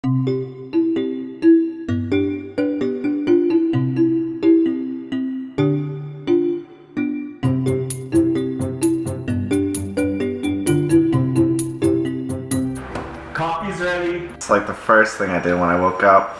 Coffee's ready. It's like the first thing I did when I woke up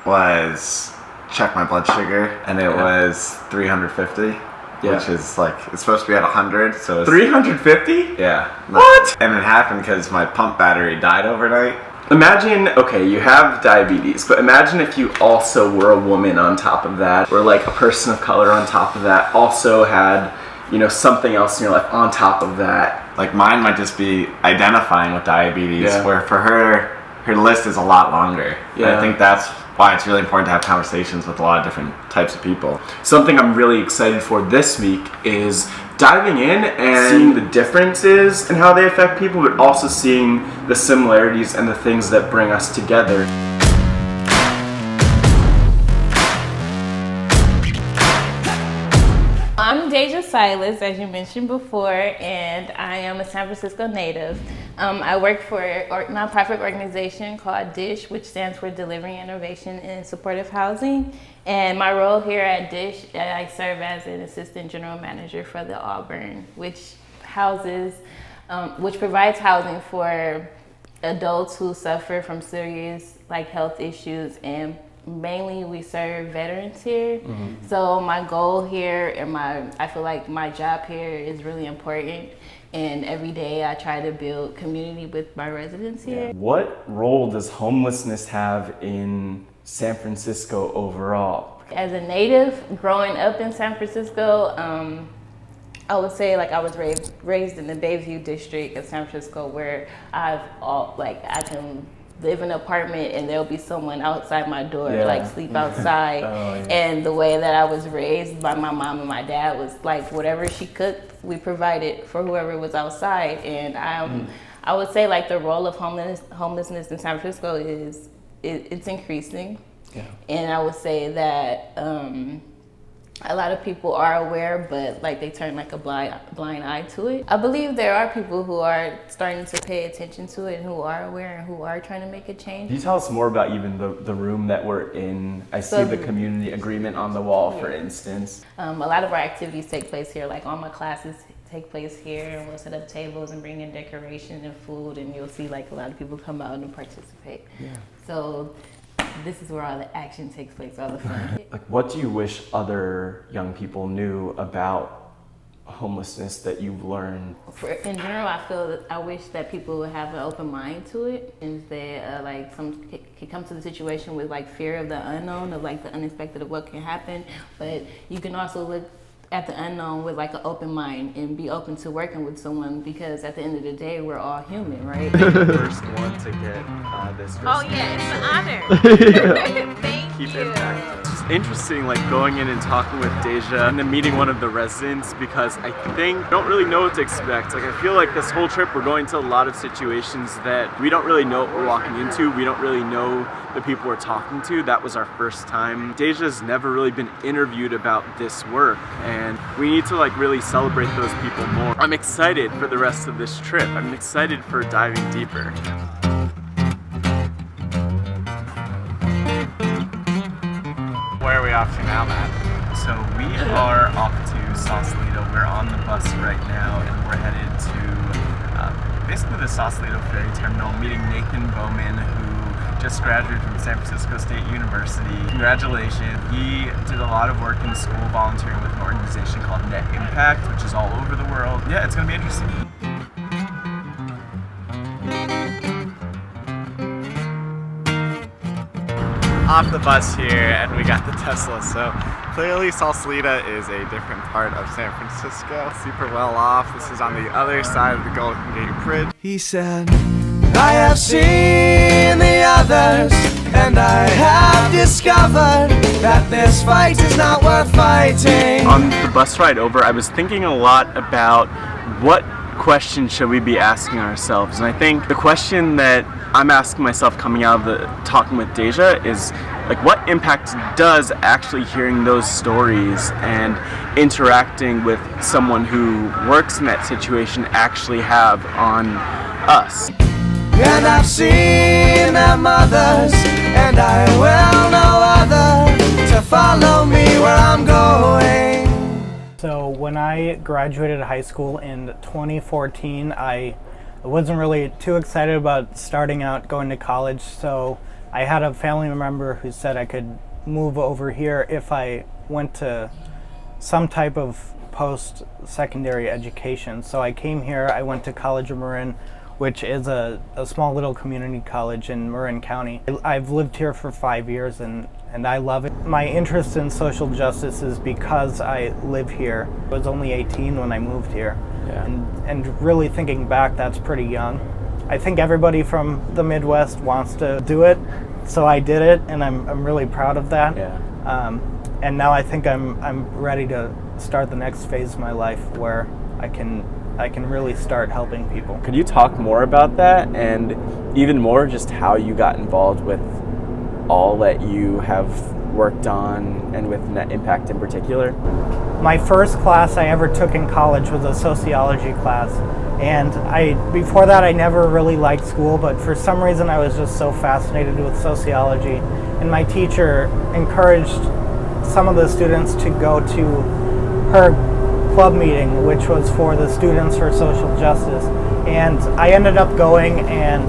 was check my blood sugar, and it was 350. Yeah. Which is like, it's supposed to be at 100, so it's 350? Yeah. What? And it happened because my pump battery died overnight. Imagine, okay, you have diabetes, but imagine if you also were a woman on top of that, or like a person of color on top of that, also had, you know, something else in your life on top of that. Like mine might just be identifying with diabetes, Yeah. where for her list is a lot longer. Yeah. And I think that's why it's really important to have conversations with a lot of different types of people. Something I'm really excited for this week is diving in and seeing the differences and how they affect people, but also seeing the similarities and the things that bring us together. I'm Deja Silas, as you mentioned before, and I am a San Francisco native. I work for a nonprofit organization called DISH, which stands for Delivering Innovation in Supportive Housing. And my role here at DISH, I serve as an assistant general manager for the Auburn, which provides housing for adults who suffer from serious health issues, and mainly we serve veterans here. Mm-hmm. So my goal here and I feel like my job here is really important, and every day I try to build community with my residents here. What role does homelessness have in San Francisco overall? As a native growing up in San Francisco, I would say I was raised in the Bayview district of San Francisco, where I can live in an apartment and there'll be someone outside my door, sleep outside. Oh, yeah. And the way that I was raised by my mom and my dad was whatever she cooked, we provided for whoever was outside. And I would say the role of homelessness in San Francisco it's increasing. Yeah. And I would say that a lot of people are aware, but they turn a blind eye to it. I believe there are people who are starting to pay attention to it and who are aware and who are trying to make a change. Can you tell us more about even the room that we're in? I see the community agreement on the wall, for instance. A lot of our activities take place here, all my classes take place here, and we'll set up tables and bring in decoration and food, and you'll see a lot of people come out and participate. Yeah. So this is where all the action takes place, all the fun. What do you wish other young people knew about homelessness that you've learned? In general, I wish that people would have an open mind to it, and that some can come to the situation with fear of the unknown, of the unexpected of what can happen, but you can also look at the unknown with an open mind and be open to working with someone, because at the end of the day, we're all human, right? The first one to get this. Oh yeah, it's an honor. Thank you. It's interesting, going in and talking with Deja and then meeting one of the residents, because I don't really know what to expect. I feel like this whole trip we're going to a lot of situations that we don't really know what we're walking into. We don't really know the people we're talking to. That was our first time. Deja's never really been interviewed about this work, and we need to really celebrate those people more. I'm excited for the rest of this trip. I'm excited for diving deeper. Where are we off to now, Matt? So we are off to Sausalito. We're on the bus right now, and we're headed to basically the Sausalito ferry terminal, meeting Nathan Bowman, who just graduated from San Francisco State University. Congratulations. He did a lot of work in school volunteering with an organization called Net Impact, which is all over the world. Yeah, it's gonna be interesting. Off the bus here, and we got the Tesla. So clearly Sausalito is a different part of San Francisco. Super well off. This is on the other side of the Golden Gate Bridge. He said, I have seen the others, and I have discovered that this fight is not worth fighting. On the bus ride over, I was thinking a lot about what question should we be asking ourselves, and I think the question that I'm asking myself coming out of the talking with Deja is what impact does actually hearing those stories and interacting with someone who works in that situation actually have on us? And I've seen seen their mothers, and I will no other to follow me where I'm going. So when I graduated high school in 2014, I wasn't really too excited about starting out going to college, so I had a family member who said I could move over here if I went to some type of post-secondary education. So I came here, I went to College of Marin, which is a small little community college in Marin County. I've lived here for 5 years and I love it. My interest in social justice is because I live here. I was only 18 when I moved here. Yeah. And really thinking back, that's pretty young. I think everybody from the Midwest wants to do it, so I did it, and I'm really proud of that. Yeah. And now I think I'm ready to start the next phase of my life where I can really start helping people. Could you talk more about that, and even more just how you got involved with all that you have worked on and with Net Impact in particular? My first class I ever took in college was a sociology class, and before that I never really liked school, but for some reason I was just so fascinated with sociology, and my teacher encouraged some of the students to go to her club meeting, which was for the Students for Social Justice, and I ended up going, and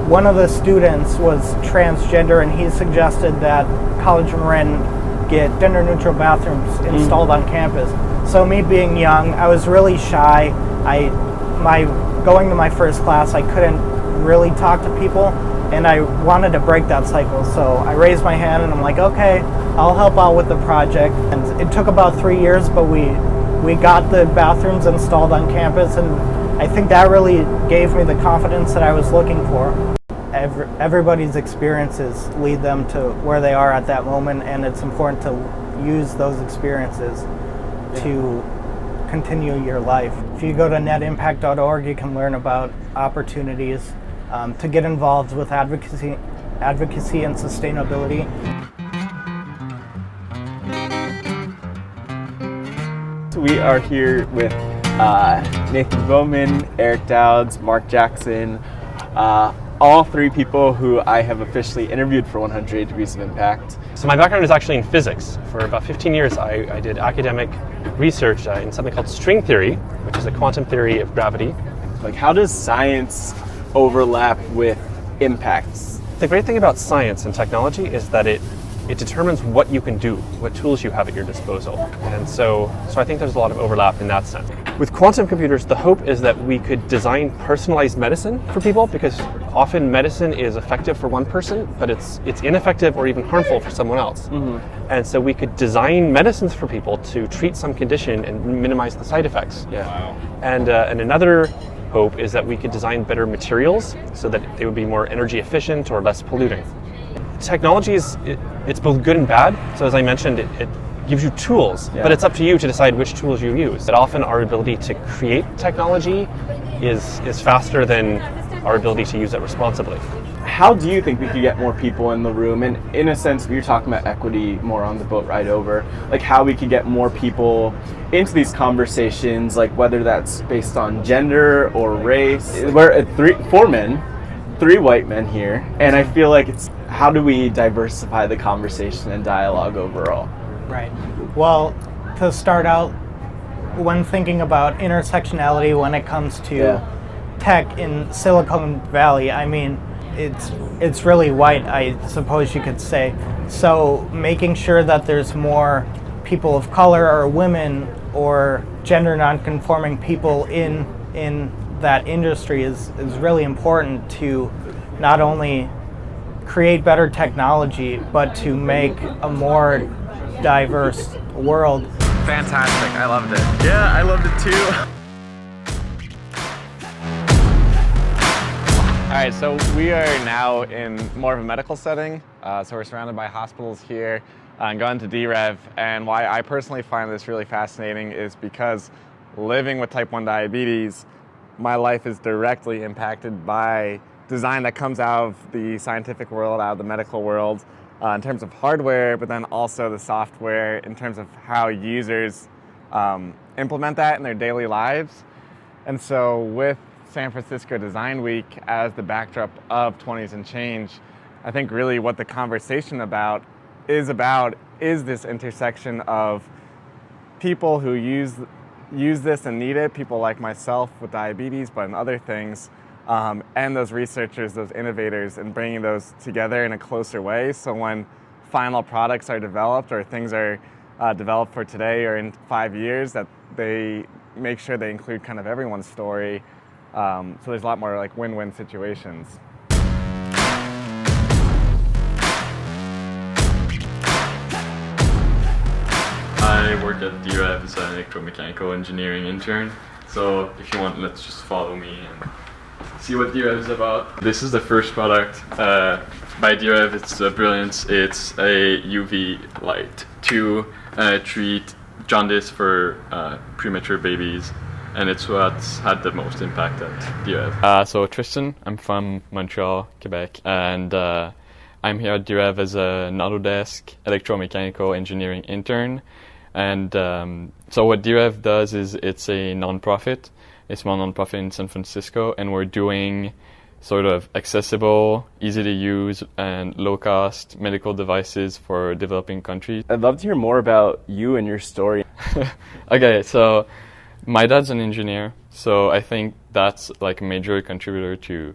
one of the students was transgender, and he suggested that College of Marin get gender-neutral bathrooms installed on campus. So me being young, I was really shy. Going to my first class, I couldn't really talk to people, and I wanted to break that cycle. So I raised my hand, and I'm like, okay, I'll help out with the project. And it took about 3 years, but we got the bathrooms installed on campus, and I think that really gave me the confidence that I was looking for. Everybody's experiences lead them to where they are at that moment, and it's important to use those experiences to continue your life. If you go to netimpact.org, you can learn about opportunities to get involved with advocacy and sustainability. We are here with Nathan Bowman, Erik Douds, Mark Jackson, all three people who I have officially interviewed for 108 Degrees of Impact. So my background is actually in physics. For about 15 years, I did academic research in something called string theory, which is a quantum theory of gravity. Like, how does science overlap with impacts? The great thing about science and technology is that it determines what you can do, what tools you have at your disposal. And so I think there's a lot of overlap in that sense. With quantum computers, the hope is that we could design personalized medicine for people, because often medicine is effective for one person, but it's ineffective or even harmful for someone else. Mm-hmm. And so we could design medicines for people to treat some condition and minimize the side effects. Yeah. Wow. And another hope is that we could design better materials so that they would be more energy efficient or less polluting. Technology it's both good and bad. So as I mentioned, it gives you tools, but it's up to you to decide which tools you use. But often our ability to create technology is faster than our ability to use it responsibly. How do you think we could get more people in the room? And in a sense, we were talking about equity more on the boat ride over, like how we could get more people into these conversations, like whether that's based on gender or race. We're four men, 3 white men here, and I feel like it's how do we diversify the conversation and dialogue overall? Right. Well, to start out, when thinking about intersectionality when it comes to tech in Silicon Valley, I mean, it's really white, I suppose you could say. So making sure that there's more people of color or women or gender non-conforming people in that industry is really important to not only create better technology, but to make a more diverse world. Fantastic, I loved it. Yeah, I loved it too. All right, so we are now in more of a medical setting. So we're surrounded by hospitals here and going to D-Rev. And why I personally find this really fascinating is because living with type 1 diabetes, my life is directly impacted by design that comes out of the scientific world, out of the medical world, in terms of hardware, but then also the software in terms of how users implement that in their daily lives. And so with San Francisco Design Week as the backdrop of 20s and Change, I think really what the conversation is this intersection of people who use this and need it, people like myself with diabetes, but in other things, and those researchers, those innovators, and bringing those together in a closer way. So when final products are developed or things are developed for today or in 5 years, that they make sure they include kind of everyone's story. So there's a lot more like win-win situations. I work at D-Rev as an electromechanical engineering intern. So if you want, let's just follow me and see what D-Rev is about. This is the first product by D-Rev. It's Brilliance. It's a UV light to treat jaundice for premature babies, and it's what's had the most impact at D-Rev. So Tristan, I'm from Montreal, Quebec, and I'm here at D-Rev as an Autodesk electromechanical engineering intern. And so what D-Rev does is it's a nonprofit. It's a small nonprofit in San Francisco, and we're doing sort of accessible, easy to use, and low-cost medical devices for developing countries. I'd love to hear more about you and your story. Okay, so my dad's an engineer, so I think that's like a major contributor to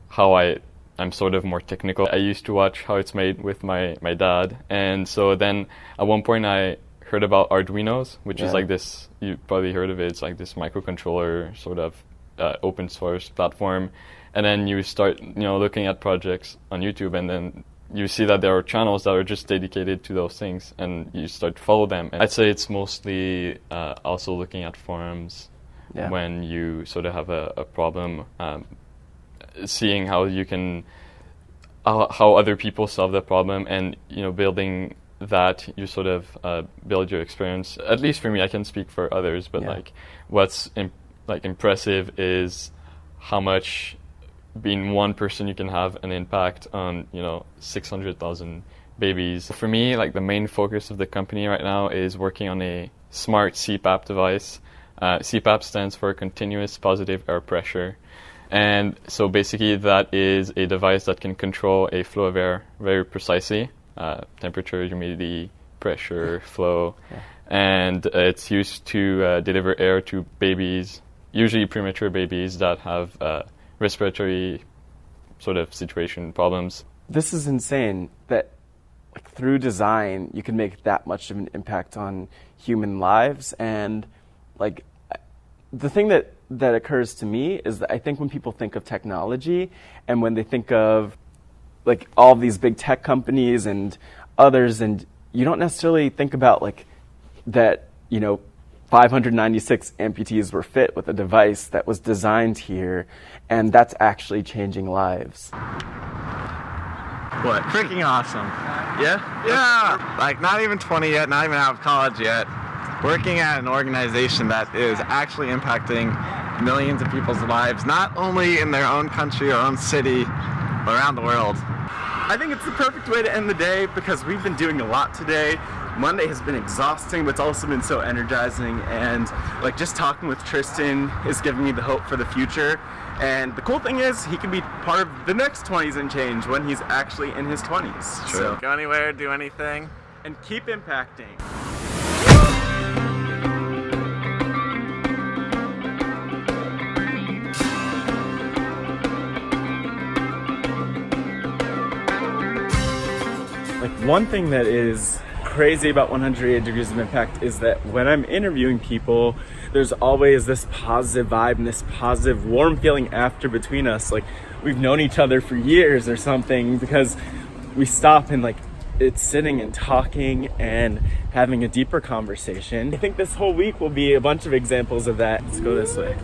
how I'm sort of more technical. I used to watch how it's made with my dad, and so then at one point I heard about Arduinos, which is like this, you probably heard of it, it's like this microcontroller sort of open source platform. And then you start, looking at projects on YouTube, and then you see that there are channels that are just dedicated to those things, and you start to follow them. And I'd say it's mostly also looking at forums when you sort of have a problem, seeing how you can, how other people solve the problem, and building that you sort of build your experience. At least for me, I can speak for others, but like what's impressive is how much being one person you can have an impact on 600,000 babies. For me, like the main focus of the company right now is working on a smart CPAP device. CPAP stands for continuous positive air pressure. And so basically that is a device that can control a flow of air very precisely. Temperature, humidity, pressure, flow, and it's used to deliver air to babies, usually premature babies that have respiratory sort of situation problems. This is insane that through design you can make that much of an impact on human lives. And like the thing that occurs to me is that I think when people think of technology and when they think of like all these big tech companies and others, and you don't necessarily think about like that 596 amputees were fit with a device that was designed here, and that's actually changing lives. What? Freaking awesome. Yeah, like not even 20 yet, not even out of college yet, working at an organization that is actually impacting millions of people's lives, not only in their own country or own city, but around the world. I think it's the perfect way to end the day because we've been doing a lot today. Monday has been exhausting, but it's also been so energizing, and like just talking with Tristan is giving me the hope for the future. And the cool thing is he can be part of the next 20s and change when he's actually in his 20s. Sure. So go anywhere, do anything, and keep impacting. Like one thing that is crazy about 108 Degrees of Impact is that when I'm interviewing people, there's always this positive vibe and this positive warm feeling after between us. Like we've known each other for years or something, because we stop and like it's sitting and talking and having a deeper conversation. I think this whole week will be a bunch of examples of that. Let's go this way.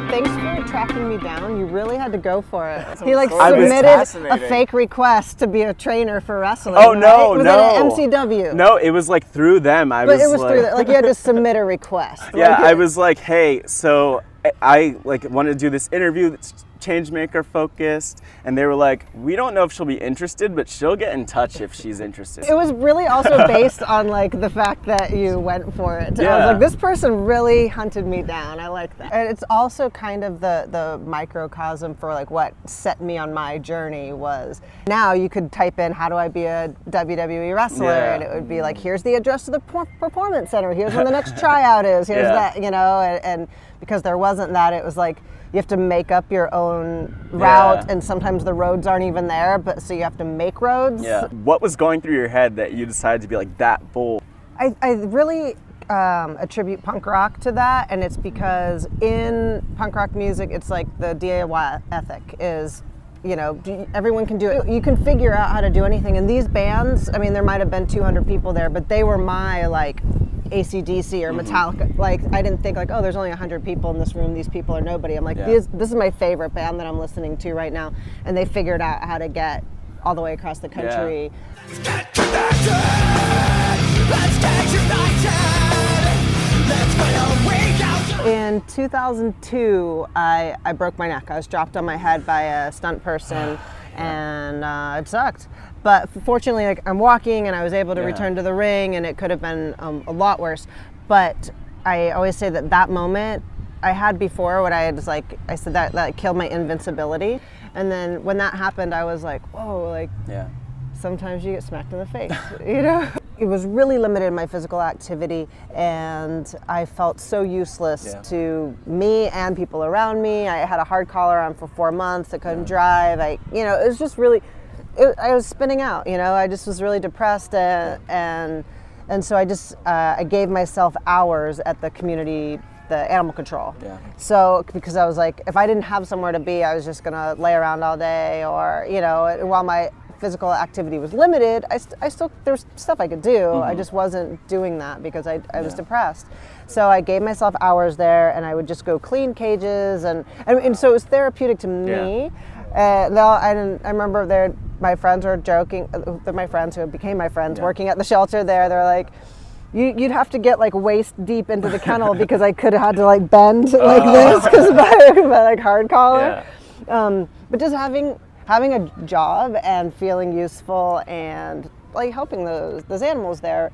Thanks for tracking me down. You really had to go for it. He like submitted a fake request to be a trainer for wrestling. Oh no, right? Was no. it an MCW? No, it was like through them. But it was through that. Like you had to submit a request. Yeah, I was like, hey, so I like wanted to do this interview. changemaker focused, and they were like, we don't know if she'll be interested, but she'll get in touch if she's interested. It was really also based on like the fact that you went for it. Yeah. I was like, this person really hunted me down. I like that. And it's also kind of the microcosm for like what set me on my journey was. Now you could type in, how do I be a WWE wrestler? Yeah. And it would be like, here's the address to the performance center. Here's when the next tryout is. Here's that, you know, and because there wasn't that, it was like, you have to make up your own route, and sometimes the roads aren't even there, but so you have to make roads. Yeah. What was going through your head that you decided to be like that bold? I really attribute punk rock to that, and it's because in punk rock music, it's like the DIY ethic is, you know, everyone can do it. You can figure out how to do anything. And these bands, I mean, there might have been 200 people there, but they were my like AC/DC or Metallica. Like, I didn't think like, oh, there's only 100 people in this room. These people are nobody. I'm like, this is my favorite band that I'm listening to right now. And they figured out how to get all the way across the country. Let's get united. Let's get united. Let's find a way out. In 2002, I broke my neck. I was dropped on my head by a stunt person, and it sucked. But fortunately, like, I'm walking, and I was able to return to the ring, and it could have been a lot worse. But I always say that moment I had before, what I had is like, I said that killed my invincibility. And then when that happened, I was like, whoa, like, sometimes you get smacked in the face, you know? It was really limited in my physical activity, and I felt so useless to me and people around me. I had a hard collar on for 4 months. I couldn't drive. It was just really, I was spinning out, you know? I just was really depressed, and so I just, I gave myself hours at the community, the animal control. So, because I was like, if I didn't have somewhere to be, I was just gonna lay around all day, or, you know, while my physical activity was limited, I still, there's stuff I could do. I just wasn't doing that because I was depressed. So I gave myself hours there, and I would just go clean cages, and so it was therapeutic to me. I remember my friends were joking, my friends who became my friends working at the shelter there, they're like, you'd have to get like waist deep into the kennel because I could have had to like bend like this because of my like hard collar. But just having a job and feeling useful and like helping those animals there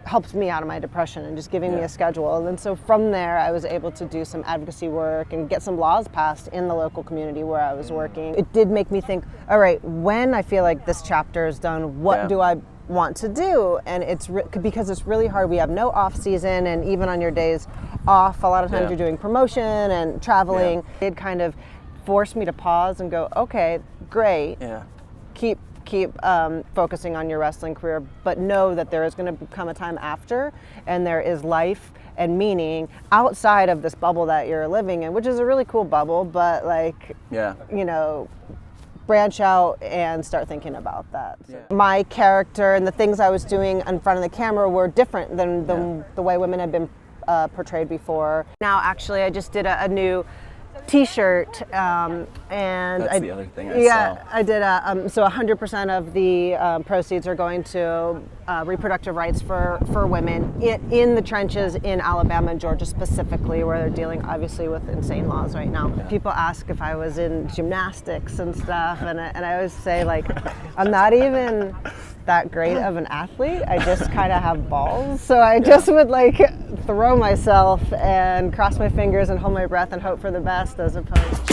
helped me out of my depression and just giving me a schedule. And then so from there, I was able to do some advocacy work and get some laws passed in the local community where I was working. It did make me think, all right, when I feel like this chapter is done, what do I want to do? And it's because it's really hard. We have no off season, and even on your days off, a lot of times you're doing promotion and traveling. It kind of forced me to pause and go, okay, great. Keep focusing on your wrestling career, but know that there is going to come a time after, and there is life and meaning outside of this bubble that you're living in, which is a really cool bubble, but like, you know, branch out and start thinking about that. My character and the things I was doing in front of the camera were different than the way women had been portrayed before. Now, actually, I just did a new T-shirt, and that's the other thing I saw. I did so 100% of the proceeds are going to reproductive rights for women in the trenches in Alabama and Georgia specifically, where they're dealing obviously with insane laws right now. People ask if I was in gymnastics and stuff, and I always say, like, I'm not even that great of an athlete. I just kind of have balls, so I just would like throw myself and cross my fingers and hold my breath and hope for the best, as opposed.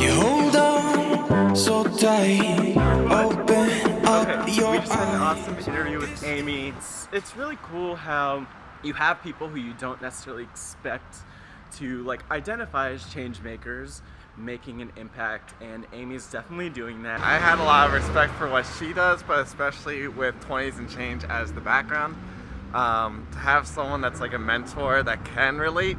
You hold on so tight, open up your we just had an eyes. awesome interview with Amy. It's really cool how you have people who you don't necessarily expect to like identify as change makers making an impact, and Amy's definitely doing that. I had a lot of respect for what she does, but especially with 20s and Change as the background. To have someone that's like a mentor that can relate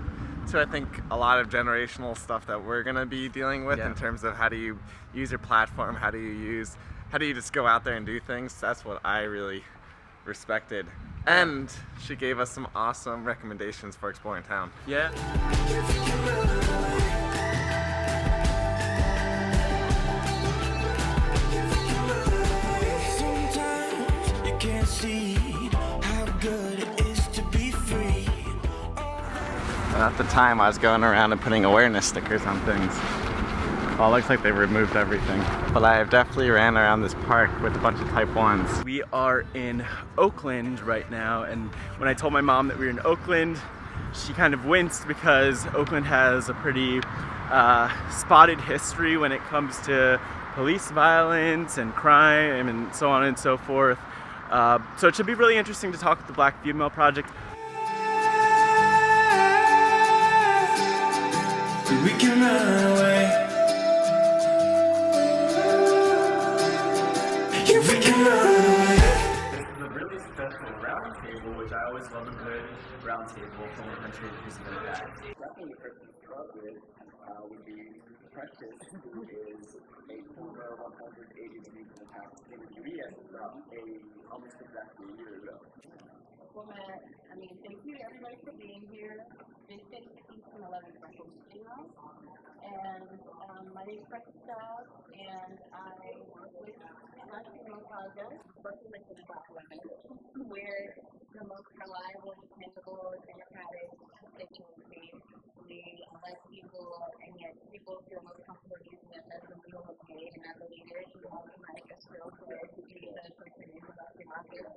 to, I think, a lot of generational stuff that we're gonna be dealing with in terms of how do you use your platform, how do you just go out there and do things. That's what I really respected. And she gave us some awesome recommendations for exploring town. Sometimes you can't see how good it is to be And at the time, I was going around and putting awareness stickers on things. Well, it looks like they removed everything. But I have definitely ran around this park with a bunch of type 1s. We are in Oakland right now, and when I told my mom that we were in Oakland, she kind of winced because Oakland has a pretty spotted history when it comes to police violence and crime and so on and so forth. So it should be really interesting to talk with the Black Female Project. We can run away. Yeah, we can run away. This is a really special round table, which I always love a good round table from a country who's been back. Definitely the person to start with would be Precious, who is a former 180 degrees in the past in the US from almost exactly a year ago. Well, I mean, thank you everybody for being here. This is Eastern 11 Special Studios. And my name is Precious Douds, and I work with Black Female Project, working with the Black women. We're the most reliable, dependable, democratic constituency. We elect people, and yet people feel most comfortable using us as the wheel of the and as a leader. We all make us feel good to be the person who's about the market.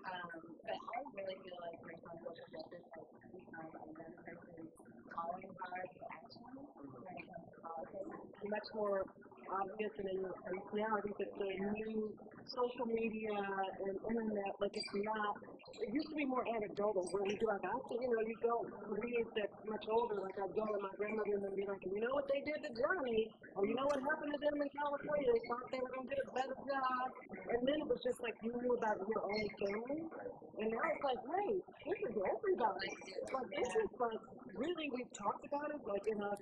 But I really feel like racial and social justice has become another person's calling card to action when it comes to politics. Much more obvious and in your face now. I think that the new social media and internet, like it's not, it used to be more anecdotal where we do like, you go, for me that's much older, like I'd go to my grandmother and be like, you know what they did to Germany, or you know what happened to them in California, they thought they were going to get a better job, and then it was just like you knew about your own family, and now it's like, hey, this is everybody. Like this is like, really we've talked about it, like in our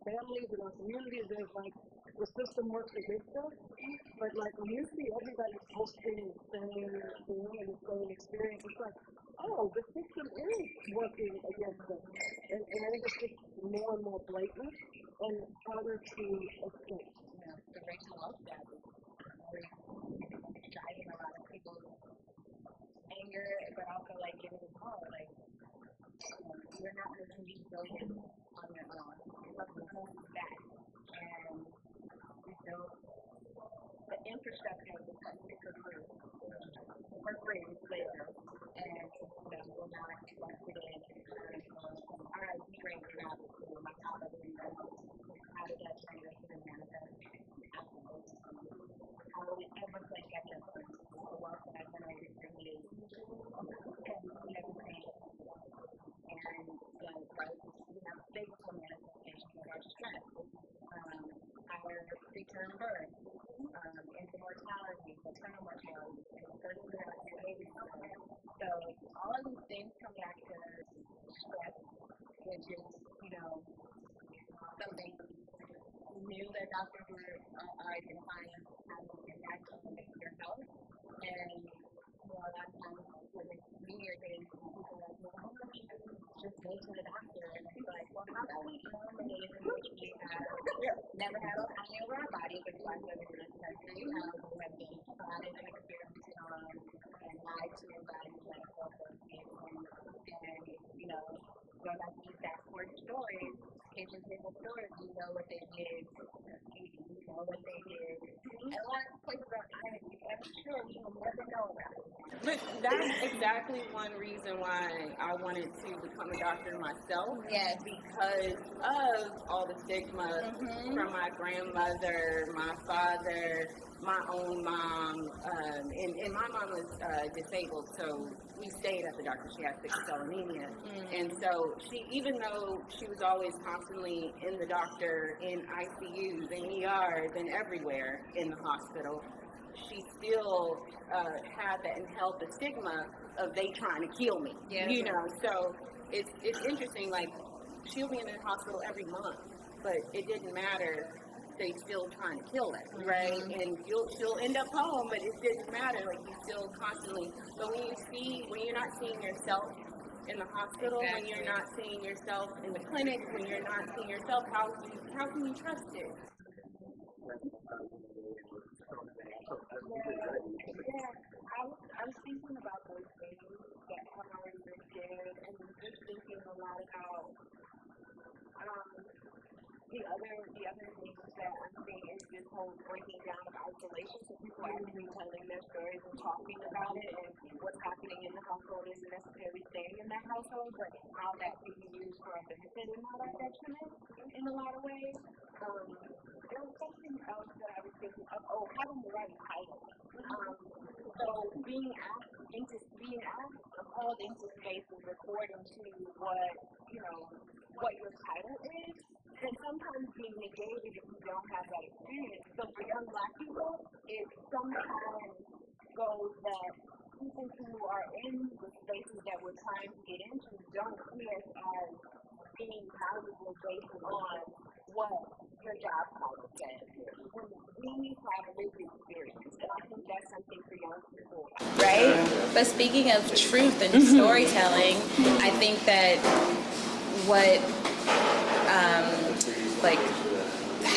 families, in our communities, there's like, the system works against us, but like when you see everybody posting the same thing and the same experience, it's like, oh, the system is working against us. And I think it's just more and more blatant and harder to escape. The racial wealth gap is driving a lot of people's anger, but also like giving it all. Like, you're not going to be brilliant on your own. But the home is back. And so the infrastructure of the country for free later, and we're not invested in. All right, we raised it out of school. My father didn't know. How did that transition and manifest? Absolutely. How do we ever play catch up with the wealth that I've generated for years? And never change. And we have physical manifestations of our stress. Our preterm birth, into mortality, maternal mortality, and person who has baby somewhere. So all of these things come back to stress, which is, something new that doctors are identifying as having an impact on your health. And a lot of times when it's New Year's Day, people are like, well, just go to the doctor. And it's like, well, how can we eliminate it which we have never had autonomy over our body, but Black women in this country who have been spotted and experimented on and lied to by medical associates and going back to these backboard stories, kitchen table stories, you know what they did, you know what they did. And a lot of places are honest, I'm sure we will never know about it. But that's exactly one reason why I wanted to become a doctor myself. Yes. Because of all the stigma from my grandmother, my father, my own mom, and my mom was disabled, so we stayed at the doctor. She had sickle cell anemia. And so she, even though she was always constantly in the doctor, in ICUs, in ERs, and everywhere in the hospital, she still had that and held the stigma of they trying to kill me. Yeah. So it's interesting, like she'll be in the hospital every month, but it didn't matter. They still trying to kill her, right? And she'll end up home, but it didn't matter. Like you still constantly. So when you're not seeing yourself in the hospital, when you're not seeing yourself in the clinic, when you're not seeing yourself, how can you trust it? I was thinking about those things that have already been shared, and just thinking a lot about the other thing that I'm seeing is this whole breaking down of isolation. So people are actually telling their stories and talking about it, and what's happening in the household isn't necessarily staying in that household, but how that can be used for a benefit and not a detriment in a lot of ways. There was something else that I was thinking of. Oh, having the right title. So being called into spaces according to what your title is, and sometimes being negated if you don't have that experience. So for young Black people, it sometimes goes that people who are in the spaces that we're trying to get into don't see us as being valuable based on what your job title says. We need to have a lived experience, and I think that's something for young people. Right? But speaking of truth and storytelling, I think that what like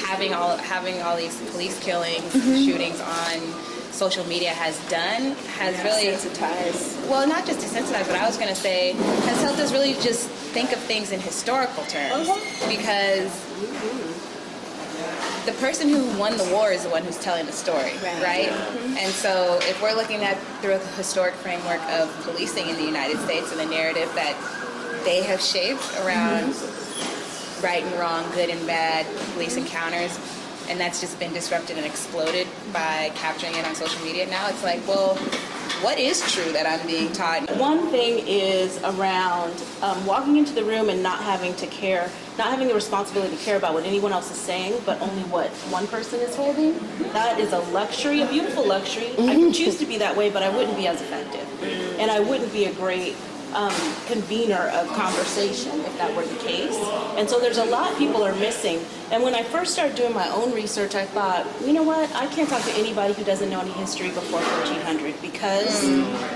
having all these police killings, shootings on social media has really desensitized. Well, not just desensitized, but I was going to say has helped us really just think of things in historical terms, because the person who won the war is the one who's telling the story, right? And so if we're looking at through a historic framework of policing in the United States and the narrative that they have shaped around right and wrong, good and bad police encounters, and that's just been disrupted and exploded by capturing it on social media. Now it's like, well, what is true that I'm being taught? One thing is around walking into the room and not having to care, not having the responsibility to care about what anyone else is saying, but only what one person is holding. That is a luxury, a beautiful luxury. I could choose to be that way, but I wouldn't be as effective. And I wouldn't be a great convener of conversation if that were the case. And so there's a lot people are missing. And when I first started doing my own research, I thought, you know what, I can't talk to anybody who doesn't know any history before 1400 because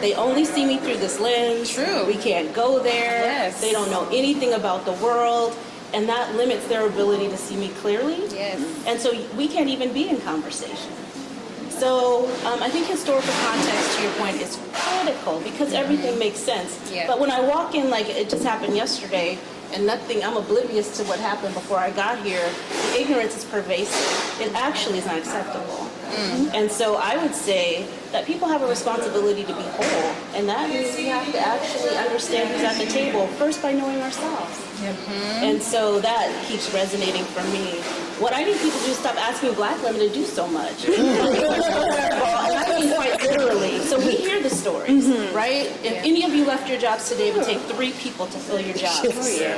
they only see me through this lens. True. We can't go there. Yes. They don't know anything about the world. And that limits their ability to see me clearly. Yes. And so we can't even be in conversation. So I think historical context, to your point, is critical because everything makes sense. Yeah. But when I walk in, like it just happened yesterday, and I'm oblivious to what happened before I got here, the ignorance is pervasive. It actually is not acceptable. And so I would say that people have a responsibility to be whole, and that means we have to actually understand who's at the table, first by knowing ourselves. And so that keeps resonating for me. What I need people to do is stop asking Black women to do so much. And I mean quite literally. So we hear the stories, right? If any of you left your jobs today, it would take 3 people to fill your jobs.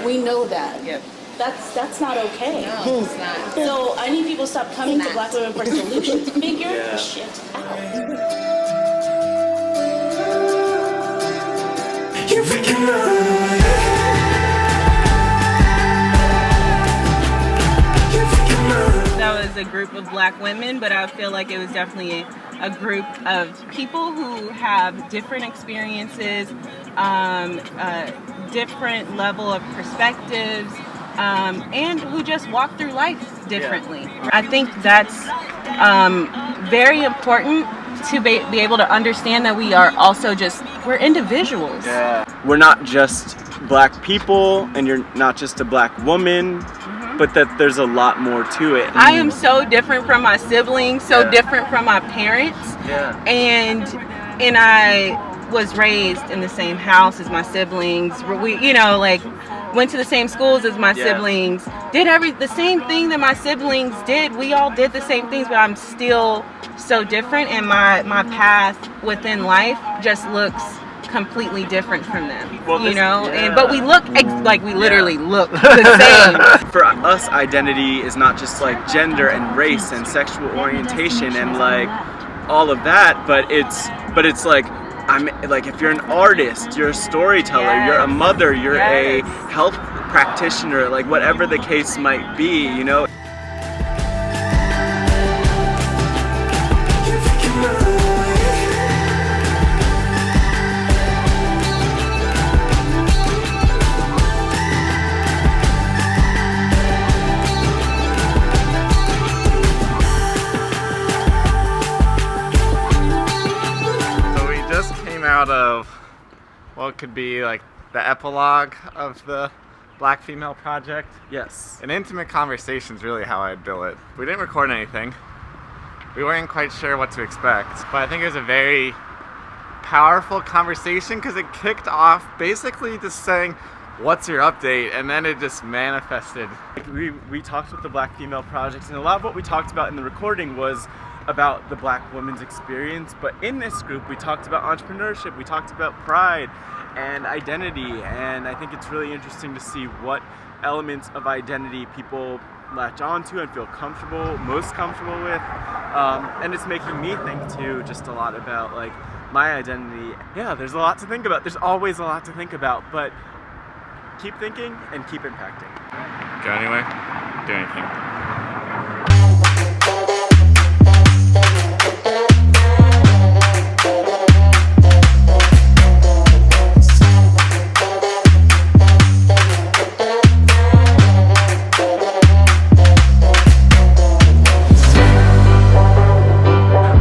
We know that. That's not okay. No, it's not. So I need people to stop coming to Black women for solutions. Figure the shit out. You freaking run. That was a group of Black women, but I feel like it was definitely a group of people who have different experiences, different level of perspectives, and who just walk through life differently. I think that's very important to be able to understand that we are also we're individuals. We're not just Black people, and you're not just a Black woman, but that there's a lot more to it. I am so different from my siblings, so different from my parents, and I was raised in the same house as my siblings. We, went to the same schools as my siblings, did the same thing that my siblings did. We all did the same things, but I'm still so different, and my path within life just looks completely different from them, but we look we literally look the same. For us, identity is not just like gender and race and sexual orientation and like all of that, but it's like I'm like, if you're an artist, you're a storyteller, you're a mother, you're a health practitioner, like whatever the case might be, Out of what could be like the epilogue of the Black Female Project? Yes. An intimate conversation is really how I'd bill it. We didn't record anything. We weren't quite sure what to expect, but I think it was a very powerful conversation because it kicked off basically just saying, what's your update? And then it just manifested. We talked with the Black Female Project, and a lot of what we talked about in the recording was about the Black woman's experience, but in this group we talked about entrepreneurship, we talked about pride and identity, and I think it's really interesting to see what elements of identity people latch onto and feel most comfortable with, and it's making me think too just a lot about like my identity. Yeah, there's a lot to think about. There's always a lot to think about, but keep thinking and keep impacting. Go anywhere, do anything.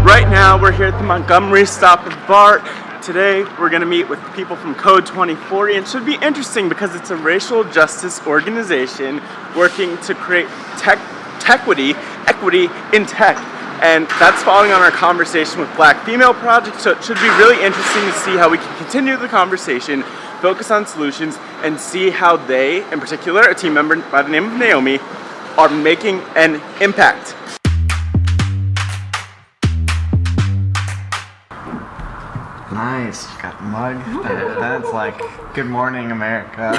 Right now we're here at the Montgomery stop of BART. Today we're going to meet with people from Code 2040, and it should be interesting because it's a racial justice organization working to create equity in tech, and that's following on our conversation with Black Female Project, so it should be really interesting to see how we can continue the conversation, focus on solutions, and see how they, in particular a team member by the name of Naomi, are making an impact. Nice, you got the mug. That's like, good morning, America.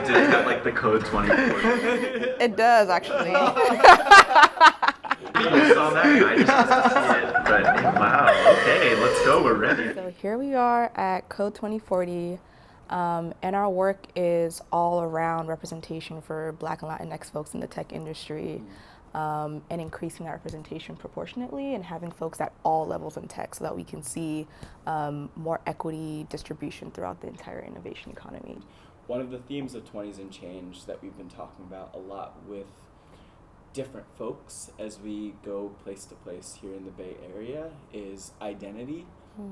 Did it have like the Code 2040? It does, actually. I saw that and I just see it, but wow, okay, let's go, we're ready. So here we are at Code 2040, and our work is all around representation for Black and Latinx folks in the tech industry. And increasing that representation proportionately and having folks at all levels in tech so that we can see more equity distribution throughout the entire innovation economy. One of the themes of 20s and Change that we've been talking about a lot with different folks as we go place to place here in the Bay Area is identity.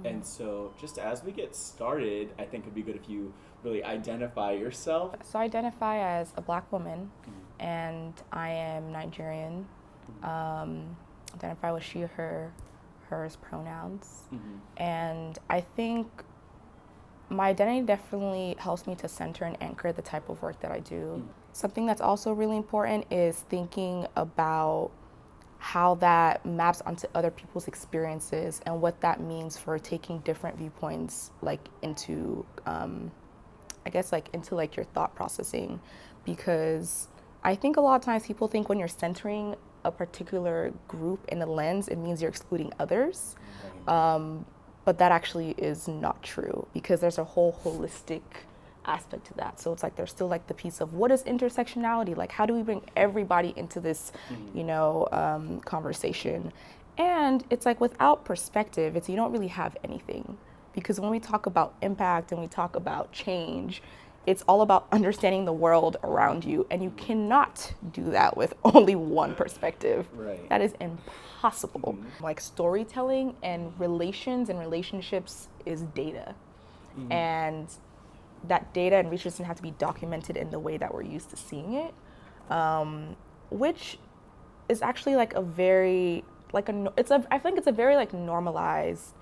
And so just as we get started, I think it'd be good if you really identify yourself. So I identify as a Black woman, and I am Nigerian. Identify with she, her, hers pronouns. And I think my identity definitely helps me to center and anchor the type of work that I do. Something that's also really important is thinking about how that maps onto other people's experiences and what that means for taking different viewpoints like into I guess like into like your thought processing, because I think a lot of times people think when you're centering a particular group in a lens, it means you're excluding others, but that actually is not true, because there's a whole holistic aspect to that. So it's like there's still like the piece of what is intersectionality, like how do we bring everybody into this conversation. And it's like without perspective, it's you don't really have anything, because when we talk about impact and we talk about change, it's all about understanding the world around you, and you cannot do that with only one perspective. Right. That is impossible. Like storytelling and relations and relationships is data, and that data and research doesn't have to be documented in the way that we're used to seeing it, which is actually like a very I think it's a very like normalized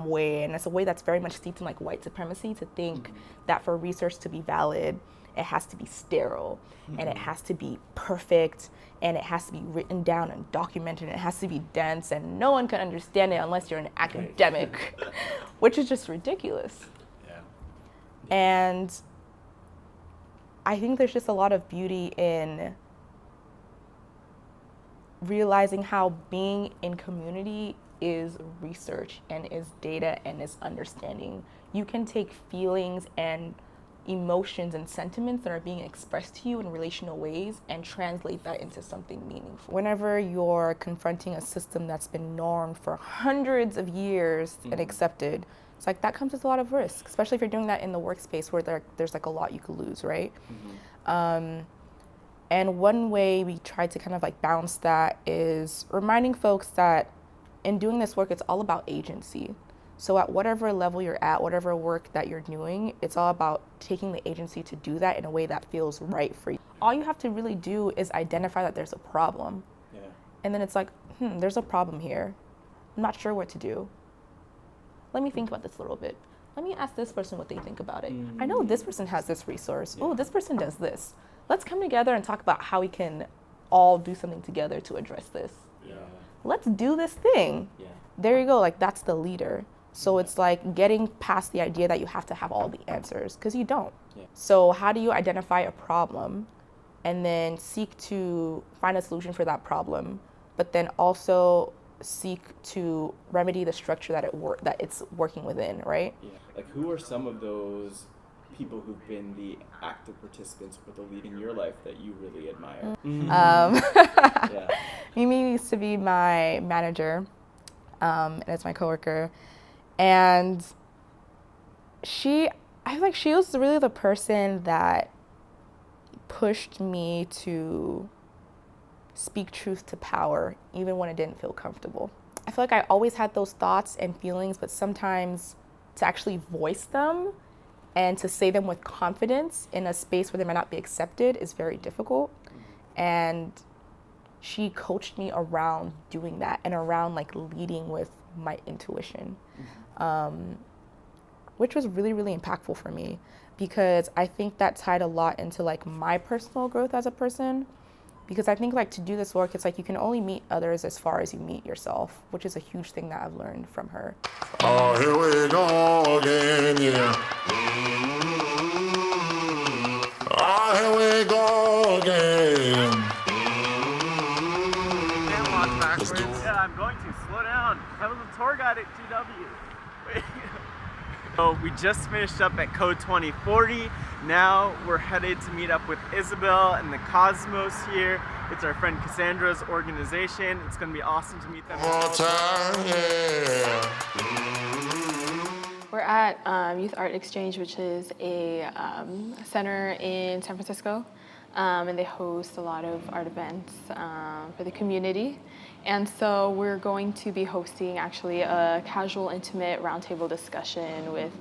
way, and it's a way that's very much steeped in like white supremacy to think that for research to be valid, it has to be sterile, and it has to be perfect, and it has to be written down and documented, and it has to be dense, and no one can understand it unless you're an academic, which is just ridiculous. And I think there's just a lot of beauty in realizing how being in community is research and is data and is understanding. You can take feelings and emotions and sentiments that are being expressed to you in relational ways and translate that into something meaningful. Whenever you're confronting a system that's been normed for hundreds of years and accepted, it's like that comes with a lot of risk, especially if you're doing that in the workspace where there's like a lot you could lose, right? And one way we try to kind of like balance that is reminding folks that in doing this work, it's all about agency. So at whatever level you're at, whatever work that you're doing, it's all about taking the agency to do that in a way that feels right for you. All you have to really do is identify that there's a problem. Yeah. And then it's like, there's a problem here. I'm not sure what to do. Let me think about this a little bit. Let me ask this person what they think about it. I know this person has this resource. Oh, this person does this. Let's come together and talk about how we can all do something together to address this. Yeah. Let's do this thing. Yeah. There you go, like that's the leader. So it's like getting past the idea that you have to have all the answers, because you don't. Yeah. So how do you identify a problem and then seek to find a solution for that problem, but then also seek to remedy the structure that it's working within, right? Yeah. Like who are some of those people who've been the active participants or the lead in your life that you really admire? Yeah. Mimi used to be my manager, and it's my coworker. And I feel like she was really the person that pushed me to speak truth to power, even when it didn't feel comfortable. I feel like I always had those thoughts and feelings, but sometimes to actually voice them and to say them with confidence in a space where they might not be accepted is very difficult. And she coached me around doing that and around like leading with my intuition. Which was really, really impactful for me, because I think that tied a lot into like my personal growth as a person, because I think like to do this work, it's like you can only meet others as far as you meet yourself, which is a huge thing that I've learned from her. Oh, here we go again, yeah. Oh, here we go again. Yeah, I'm going to. Slow down. I was a tour guide at GW. So we just finished up at Code 2040. Now we're headed to meet up with Isabel and the Cosmos here. It's our friend Cassandra's organization. It's going to be awesome to meet them. We're at Youth Art Exchange, which is a center in San Francisco, and they host a lot of art events for the community. And so we're going to be hosting actually a casual, intimate roundtable discussion with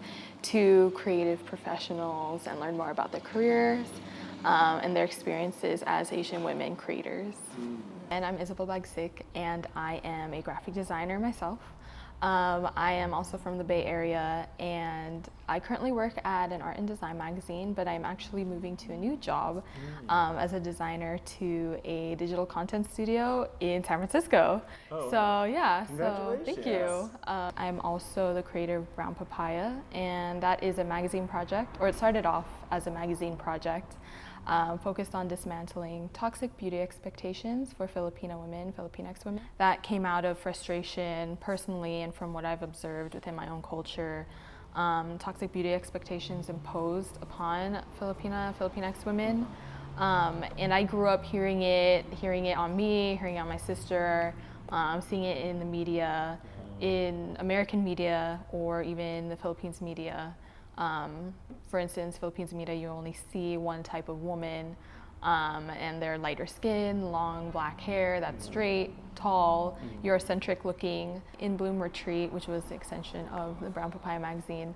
2 creative professionals and learn more about their careers and their experiences as Asian women creators. And I'm Isabel Bagsik, and I am a graphic designer myself. I am also from the Bay Area, and I currently work at an art and design magazine, but I'm actually moving to a new job as a designer to a digital content studio in San Francisco. Oh, so yeah, so thank you. I'm also the creator of Brown Papaya, and that is a magazine project, or it started off as a magazine project focused on dismantling toxic beauty expectations for Filipino women, Filipinx women. That came out of frustration personally and from what I've observed within my own culture. Toxic beauty expectations imposed upon Filipinx women. And I grew up hearing it on me, hearing it on my sister, seeing it in the media, in American media, or even the Philippines media. For instance, Philippines media, you only see one type of woman, and they're lighter skin, long black hair, that's straight, tall, Eurocentric looking. In Bloom Retreat, which was the extension of the Brown Papaya magazine,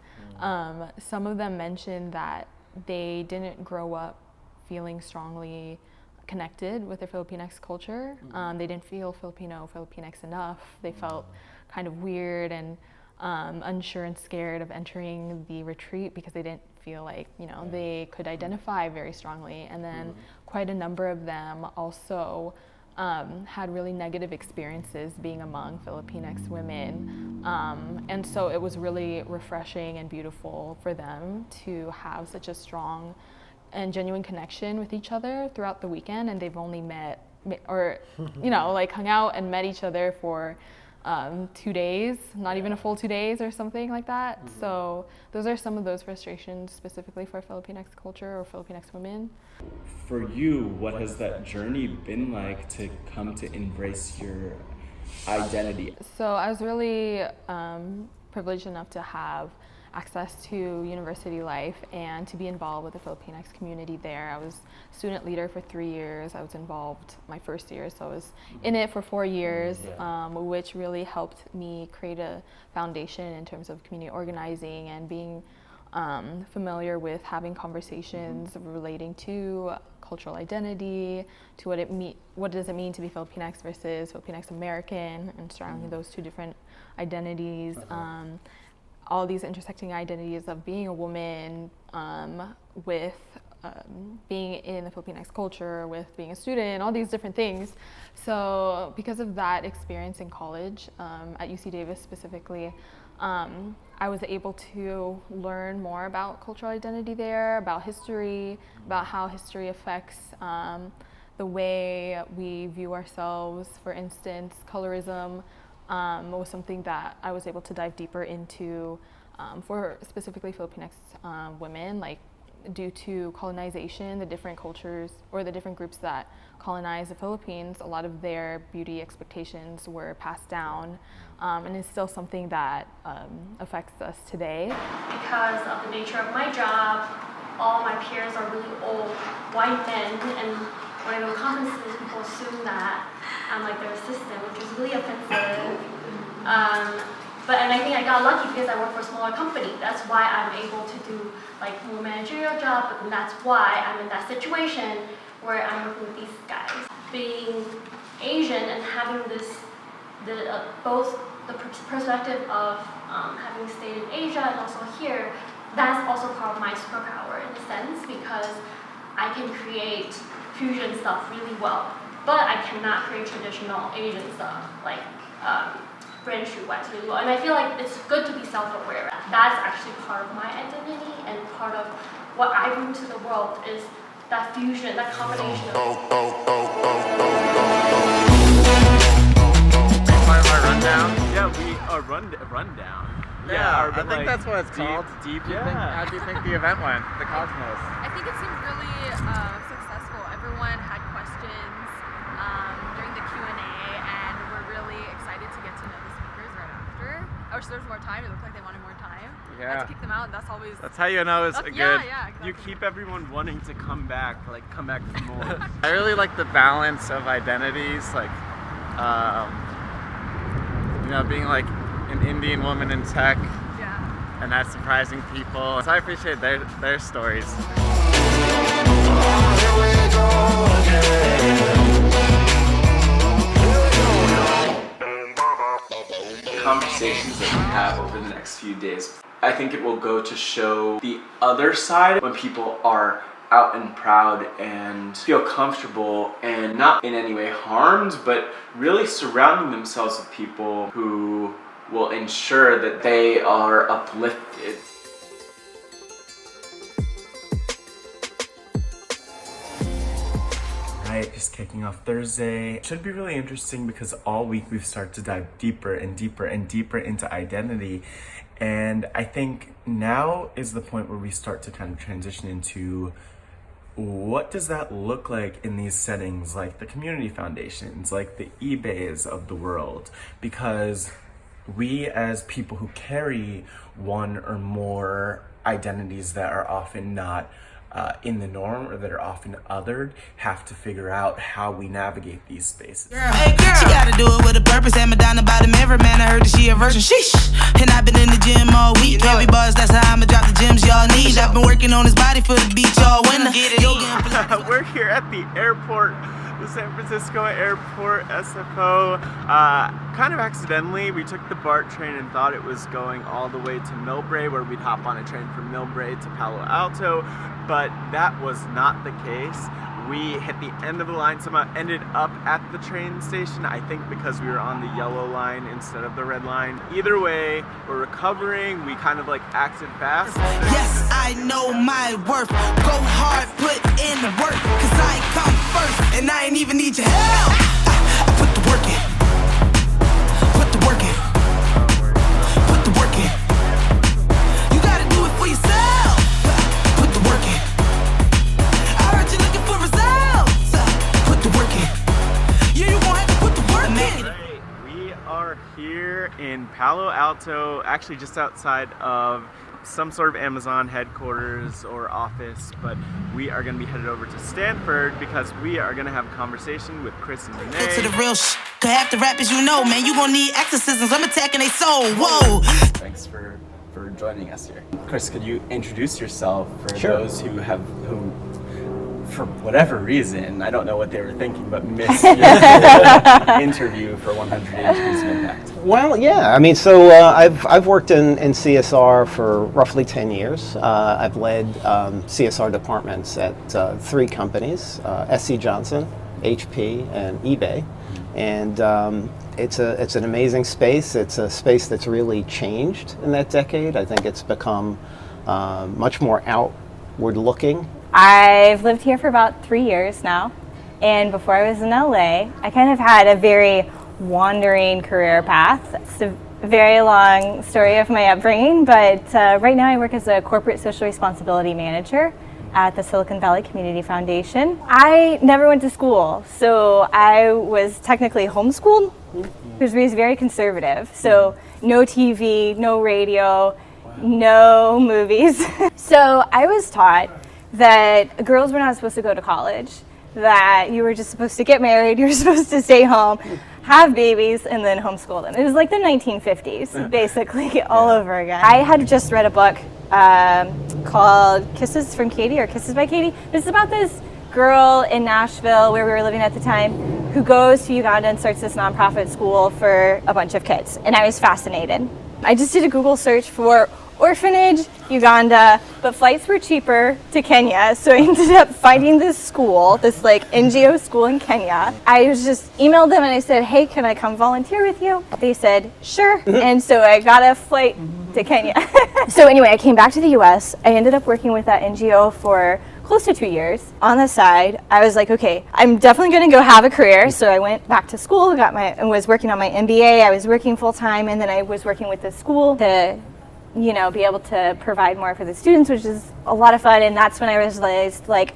some of them mentioned that they didn't grow up feeling strongly connected with their Filipinx culture. They didn't feel Filipinx enough. They felt kind of weird and unsure and scared of entering the retreat because they didn't feel like, they could identify very strongly. And then quite a number of them also had really negative experiences being among Filipinx women. And so it was really refreshing and beautiful for them to have such a strong and genuine connection with each other throughout the weekend. And they've only met, or, hung out and met each other for 2 days, not even a full 2 days or something like that. So those are some of those frustrations specifically for Filipinx culture or Filipinx women. For you, what has that journey been like to come to embrace your identity? So I was really privileged enough to have access to university life and to be involved with the Filipinx community there. I was student leader for 3 years. I was involved my first year, so I was in it for 4 years, which really helped me create a foundation in terms of community organizing and being familiar with having conversations relating to cultural identity, to what does it mean to be Filipinx versus Filipinx American, and surrounding those two different identities. All these intersecting identities of being a woman with being in the Filipinx culture, with being a student, all these different things. So because of that experience in college, at UC Davis specifically, I was able to learn more about cultural identity there, about history, about how history affects the way we view ourselves. For instance, colorism was something that I was able to dive deeper into for specifically Filipinx women, like due to colonization, the different cultures or the different groups that colonized the Philippines, a lot of their beauty expectations were passed down, and it's still something that affects us today. Because of the nature of my job, all my peers are really old white men, and when I go to conferences, people assume that I'm like their assistant, which is really offensive. And I think I got lucky because I work for a smaller company. That's why I'm able to do like more managerial job, and that's why I'm in that situation where I'm working with these guys. Being Asian and having both the perspective of having stayed in Asia and also here, that's also part of my superpower in a sense, because I can create fusion stuff really well, but I cannot create traditional Asian stuff like British street wax really well. And I feel like it's good to be self-aware. That's actually part of my identity, and part of what I bring to the world is that fusion, that combination of... Part of our rundown? Yeah, we are rundown. Yeah, I think that's what it's called. Deep. How do you think the event went? The Cosmos. I think it seemed really successful. Everyone had questions during the Q&A, and we're really excited to get to know the speakers right after. I wish there was more time. It looked like they wanted more time. Yeah. Let's kick them out, and that's always... That's how you know it's good. Yeah, exactly. You keep everyone wanting to come back for more. I really like the balance of identities, like, being like an Indian woman in tech, and that's surprising people. So I appreciate their stories. Conversations that we have over the next few days, I think it will go to show the other side when people are out and proud and feel comfortable and not in any way harmed, but really surrounding themselves with people who will ensure that they are uplifted. Right, just kicking off Thursday. Should be really interesting because all week we've started to dive deeper and deeper and deeper into identity. And I think now is the point where we start to kind of transition into what does that look like in these settings, like the community foundations, like the eBays of the world, because we as people who carry one or more identities that are often not in the norm or that are often othered have to figure out how we navigate these spaces. Hey girl, she gotta do it with a purpose. And Madonna by the mirror, man, I heard that she a virgin. Sheesh. And I've been in the gym all week. Heavy buzz, that's how I'ma drop the gems y'all need. I've been working on his body for the beach all winter. We're here at the airport, the San Francisco Airport, SFO. Kind of accidentally, we took the BART train and thought it was going all the way to Millbrae, where we'd hop on a train from Millbrae to Palo Alto, but that was not the case. We hit the end of the line, somehow ended up at the train station, I think because we were on the yellow line instead of the red line. Either way, we're recovering, we kind of acted fast. Yes, I know my worth. Go hard, put in the work, cause I come first, and I ain't even need your help. I put the work in. Put the work in. Put the work in. You gotta do it for yourself. Put the work in. I heard you looking for results. Put the work in. Yeah, you gon' have to put the work in. Right. We are here in Palo Alto, actually just outside of some sort of Amazon headquarters or office, but we are going to be headed over to Stanford because we are going to have a conversation with Chris and Renee. To the real cause half the rappers you know, man, you gonna need exorcisms. I'm attacking their soul. Whoa. Thanks for joining us here. Chris, could you introduce yourself for Sure. those who for whatever reason, I don't know what they were thinking, but missed your interview for 180 Degrees of Impact? Well, yeah. I mean, so I've worked in CSR for roughly 10 years. I've led CSR departments at 3 companies, SC Johnson, HP, and eBay. And it's an amazing space. It's a space that's really changed in that decade. I think it's become much more outward looking. I've lived here for about 3 years now, and before I was in LA, I kind of had a very wandering career path. It's a very long story of my upbringing, but right now I work as a corporate social responsibility manager at the Silicon Valley Community Foundation. I never went to school, so I was technically homeschooled. I was raised very conservative, so no TV, no radio, no movies. So I was taught that girls were not supposed to go to college, that you were just supposed to get married, you were supposed to stay home, have babies, and then homeschool them. It was like the 1950s, basically, all over again. I had just read a book called Kisses from Katie, or Kisses by Katie. This is about this girl in Nashville, where we were living at the time, who goes to Uganda and starts this nonprofit school for a bunch of kids. And I was fascinated. I just did a Google search for orphanage, Uganda, but flights were cheaper to Kenya, so I ended up finding this school, this like NGO school in Kenya. I just emailed them and I said, hey, can I come volunteer with you? They said, sure. And so I got a flight to Kenya. So anyway, I came back to the US. I ended up working with that NGO for close to 2 years. On the side, I was like, okay, I'm definitely going to go have a career. So I went back to school, and was working on my MBA. I was working full time, and then I was working with the school to be able to provide more for the students, which is a lot of fun. And that's when I realized, like,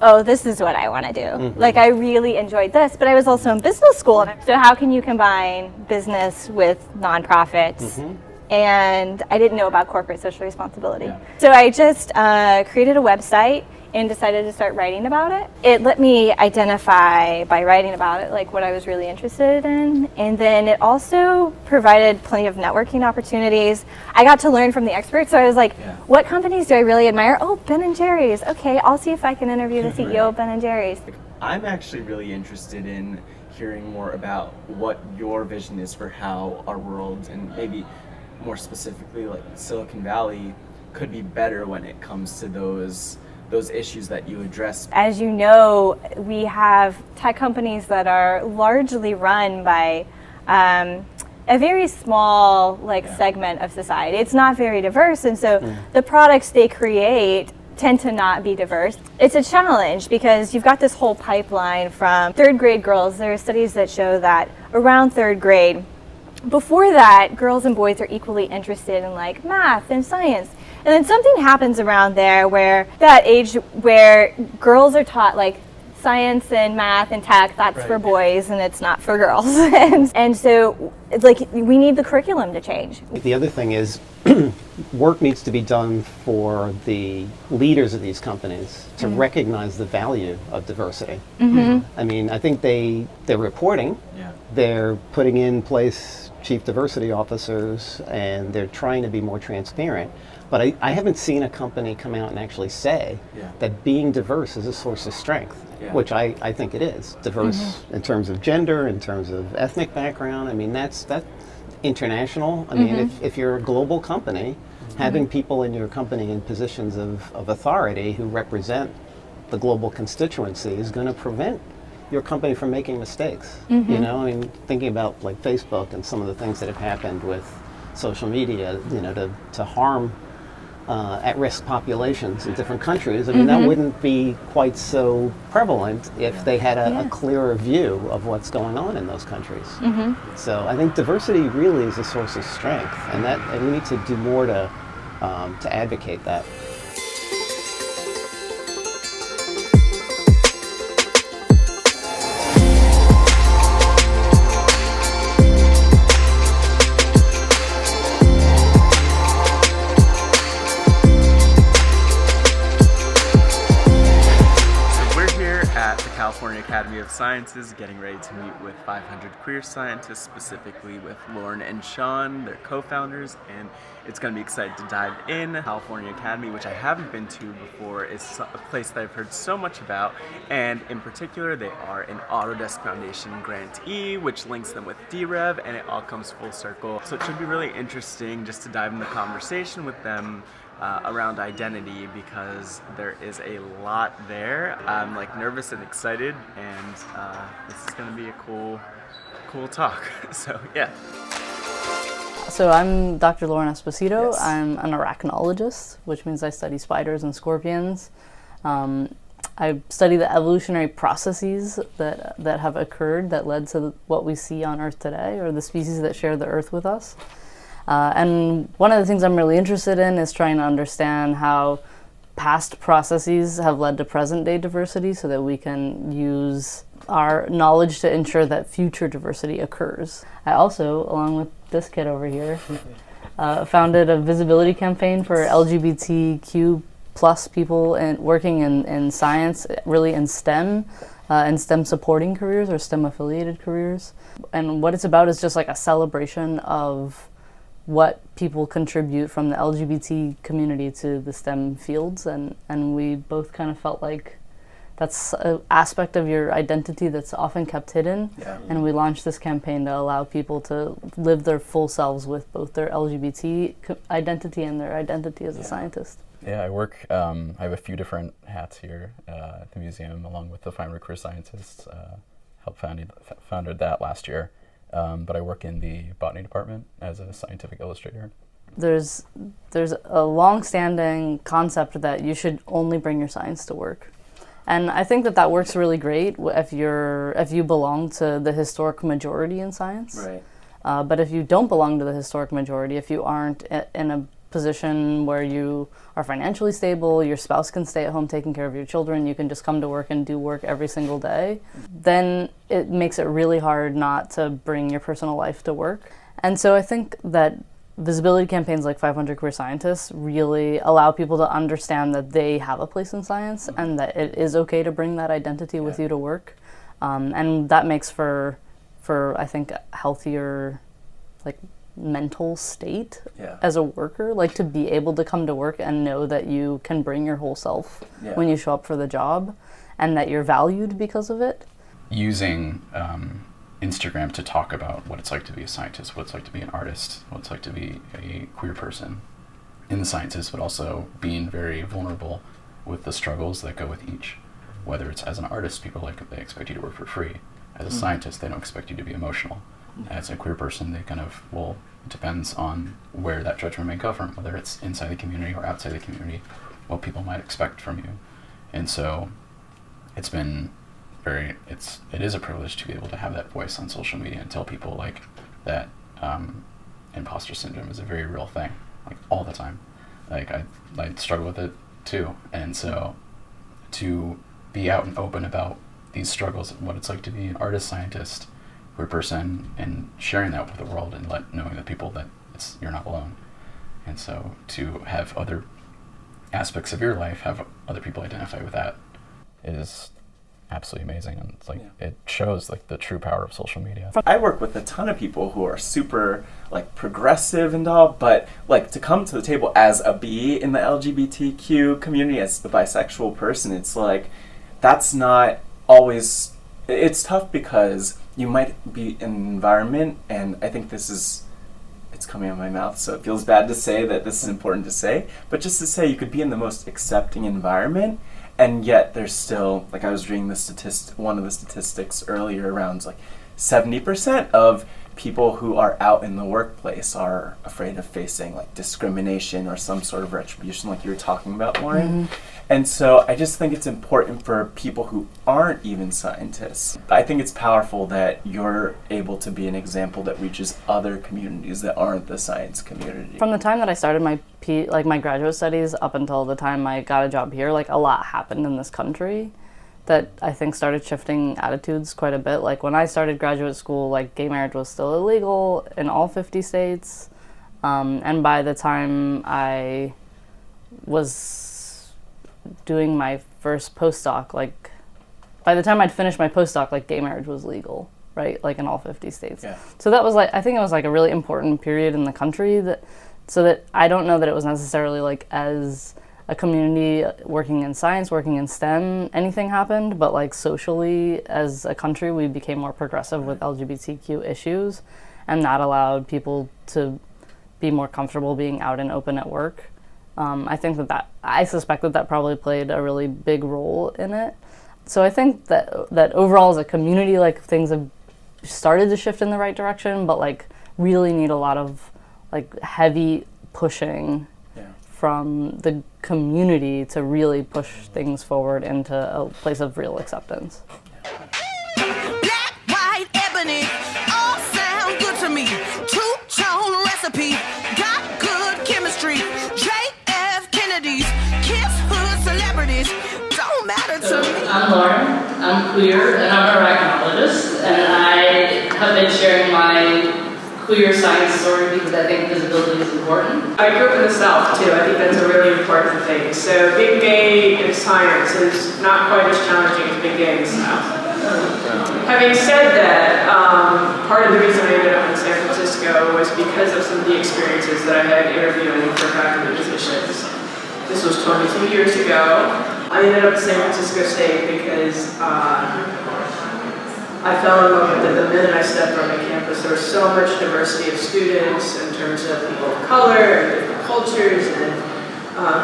oh, this is what I want to do. Mm-hmm. Like, I really enjoyed this, but I was also in business school. So how can you combine business with nonprofits? Mm-hmm. And I didn't know about corporate social responsibility. Yeah. So I just created a website and decided to start writing about it. It let me identify by writing about it like what I was really interested in, and then it also provided plenty of networking opportunities. I got to learn from the experts, so I was like, what companies do I really admire? Oh, Ben & Jerry's. Okay, I'll see if I can interview the CEO of Ben & Jerry's. I'm actually really interested in hearing more about what your vision is for how our world, and maybe more specifically like Silicon Valley, could be better when it comes to those issues that you address. As you know, we have tech companies that are largely run by a very small segment of society. It's not very diverse, and so the products they create tend to not be diverse. It's a challenge because you've got this whole pipeline from third grade girls. There are studies that show that around third grade, before that, girls and boys are equally interested in like math and science. And then something happens around there where that age where girls are taught like science and math and tech, that's for boys and it's not for girls. and so like we need the curriculum to change. The other thing is work needs to be done for the leaders of these companies to recognize the value of diversity. Mm-hmm. I mean, I think they're reporting, they're putting in place chief diversity officers, and they're trying to be more transparent. But I haven't seen a company come out and actually say that being diverse is a source of strength, which I think it is. Diverse in terms of gender, in terms of ethnic background. I mean, that's international. I mean, if you're a global company, having people in your company in positions of authority who represent the global constituency is going to prevent your company from making mistakes. You know, I mean, thinking about like Facebook and some of the things that have happened with social media, to harm at-risk populations in different countries. I mean, that wouldn't be quite so prevalent if they had a clearer view of what's going on in those countries. So I think diversity really is a source of strength, and we need to do more to advocate that. California Academy of Sciences, getting ready to meet with 500 queer scientists, specifically with Lauren and Sean, their co-founders, and it's going to be exciting to dive in. California Academy, which I haven't been to before, is a place that I've heard so much about, and in particular, they are an Autodesk Foundation grantee, which links them with D-Rev, and it all comes full circle. So it should be really interesting just to dive in the conversation with them around identity, because there is a lot there. I'm like nervous and excited, and this is going to be a cool talk. So yeah. So I'm Dr. Lauren Esposito. Yes. I'm an arachnologist, which means I study spiders and scorpions. I study the evolutionary processes that have occurred that led to what we see on Earth today, or the species that share the Earth with us. And one of the things I'm really interested in is trying to understand how past processes have led to present-day diversity so that we can use our knowledge to ensure that future diversity occurs. I also, along with this kid over here, founded a visibility campaign for LGBTQ plus people and working in science, really in STEM, and STEM supporting careers or STEM affiliated careers. And what it's about is just like a celebration of what people contribute from the LGBT community to the STEM fields, and we both kind of felt like that's an aspect of your identity that's often kept hidden. Yeah. And we launched this campaign to allow people to live their full selves with both their LGBT identity and their identity as a scientist. Yeah, I work, I have a few different hats here at the museum, along with the 500 Queer Scientists. Helped founded that last year. But I work in the botany department as a scientific illustrator. There's a long-standing concept that you should only bring your science to work. And I think that works really great if you belong to the historic majority in science. Right. But if you don't belong to the historic majority, if you aren't in a position where you are financially stable, your spouse can stay at home taking care of your children, you can just come to work and do work every single day, then it makes it really hard not to bring your personal life to work. And so I think that visibility campaigns like 500 Queer Scientists really allow people to understand that they have a place in science and that it is okay to bring that identity with you to work. And that makes for I think, a healthier, like, mental state as a worker, like to be able to come to work and know that you can bring your whole self when you show up for the job and that you're valued because of it. Using Instagram to talk about what it's like to be a scientist, what it's like to be an artist, what it's like to be a queer person in the sciences, but also being very vulnerable with the struggles that go with each. Whether it's as an artist, people they expect you to work for free. As a scientist, they don't expect you to be emotional. As a queer person, they kind of, it depends on where that judgment may come from, whether it's inside the community or outside the community, what people might expect from you. And so it's been it is a privilege to be able to have that voice on social media and tell people like that imposter syndrome is a very real thing, like all the time. Like I struggle with it too. And so to be out and open about these struggles and what it's like to be an artist, scientist, queer person, and sharing that with the world and knowing that people that you're not alone. And so to have other aspects of your life, have other people identify with that is absolutely amazing. And it's it shows like the true power of social media. I work with a ton of people who are super like progressive and all, but like to come to the table as a B in the LGBTQ community, as the bisexual person, it's like that's not always, it's tough because you might be in an environment, and I think it's coming out of my mouth, so it feels bad to say that this is important to say, but just to say you could be in the most accepting environment, and yet there's still, like I was reading one of the statistics earlier around like 70% of people who are out in the workplace are afraid of facing like discrimination or some sort of retribution like you were talking about, Lauren. And so I just think it's important for people who aren't even scientists. I think it's powerful that you're able to be an example that reaches other communities that aren't the science community. From the time that I started my graduate studies up until the time I got a job here, like a lot happened in this country that I think started shifting attitudes quite a bit. Like when I started graduate school, like gay marriage was still illegal in all 50 states. And by the time I was doing my first postdoc, like by the time I'd finished my postdoc, like gay marriage was legal, right? Like in all 50 states. Yeah. So that was like, I think it was like a really important period in the country so that I don't know that it was necessarily like as a community working in science, working in STEM, anything happened, but like socially as a country, we became more progressive with LGBTQ issues, and that allowed people to be more comfortable being out and open at work. I think I suspect that probably played a really big role in it. So I think that overall as a community, like things have started to shift in the right direction, but like really need a lot of like heavy pushing from the community to really push things forward into a place of real acceptance. Black, white, ebony, all sound good to me. Two-tone recipe, got good chemistry. JF Kennedy's, kiss hood celebrities, don't matter to me. I'm Lauren, I'm queer, and I'm a arachnologist, and I have been sharing my queer science story because I think visibility is important. I grew up in the South too. I think that's a really important thing. So being gay in science is not quite as challenging as being gay in the South. Having said that, part of the reason I ended up in San Francisco was because of some of the experiences that I had interviewing for faculty positions. This was 22 years ago. I ended up at San Francisco State because I fell in love with it the minute I stepped on the campus. There was so much diversity of students in terms of people of color and different cultures and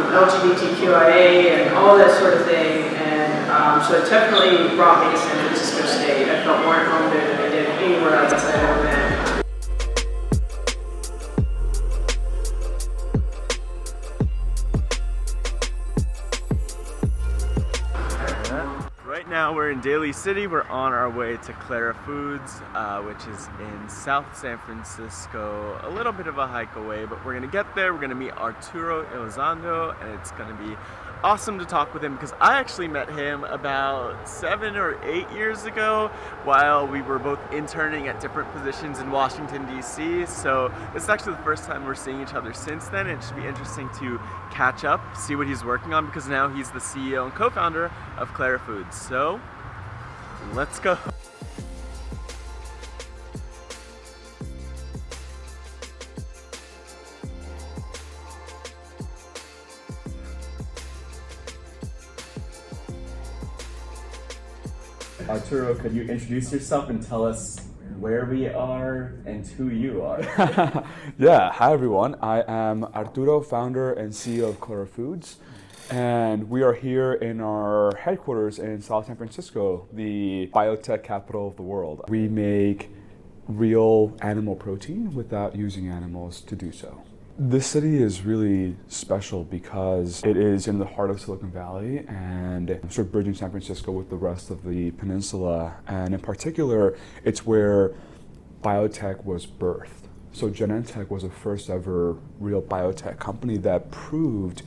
LGBTQIA and all that sort of thing. And so it definitely brought me to San Francisco State. I felt more at home there than I did anywhere else I'd ever been. Right now we're in Daly City. We're on our way to Clara Foods, which is in South San Francisco. A little bit of a hike away, but we're gonna get there. We're gonna meet Arturo Elizondo, and it's gonna be awesome to talk with him because I actually met him about 7 or 8 years ago while we were both interning at different positions in Washington, D.C. So this is actually the first time we're seeing each other since then. It should be interesting to catch up, see what he's working on, because now he's the CEO and co-founder of Clara Foods. So let's go. Arturo, could you introduce yourself and tell us where we are and who you are? Yeah, hi everyone. I am Arturo, founder and CEO of Clara Foods, and we are here in our headquarters in South San Francisco, the biotech capital of the world. We make real animal protein without using animals to do so. This city is really special because it is in the heart of Silicon Valley and sort of bridging San Francisco with the rest of the peninsula. And in particular, it's where biotech was birthed. So Genentech was the first ever real biotech company that proved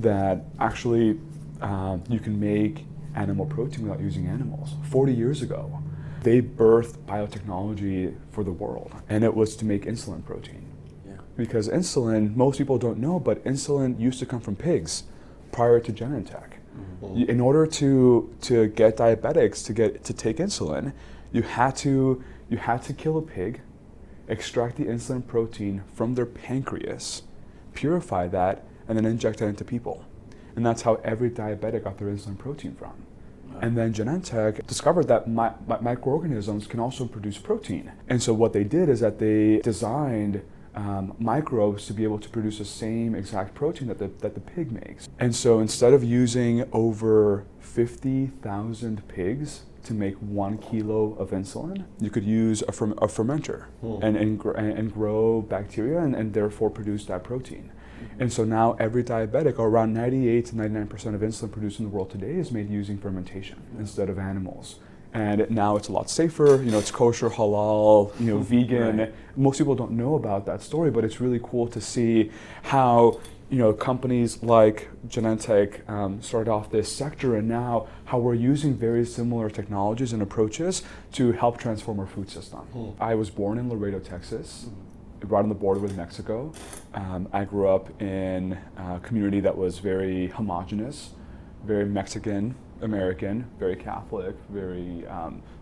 that actually you can make animal protein without using animals. 40 years ago, they birthed biotechnology for the world, and it was to make insulin protein. Because insulin, most people don't know, but insulin used to come from pigs prior to Genentech. Mm-hmm. In order to get diabetics to take insulin, you had to kill a pig, extract the insulin protein from their pancreas, purify that, and then inject that into people. And that's how every diabetic got their insulin protein from. Wow. And then Genentech discovered that microorganisms can also produce protein. And so what they did is that they designed microbes to be able to produce the same exact protein that the pig makes. And so instead of using over 50,000 pigs to make 1 kilo of insulin, you could use a fermenter and grow bacteria and therefore produce that protein. And so now every diabetic, or around 98 to 99% of insulin produced in the world today, is made using fermentation instead of animals. And now it's a lot safer, it's kosher, halal, vegan. Right. Most people don't know about that story, but it's really cool to see how, companies like Genentech started off this sector, and now how we're using very similar technologies and approaches to help transform our food system. I was born in Laredo, Texas, right on the border with Mexico. I grew up in a community that was very homogenous, very Mexican, American, very Catholic, very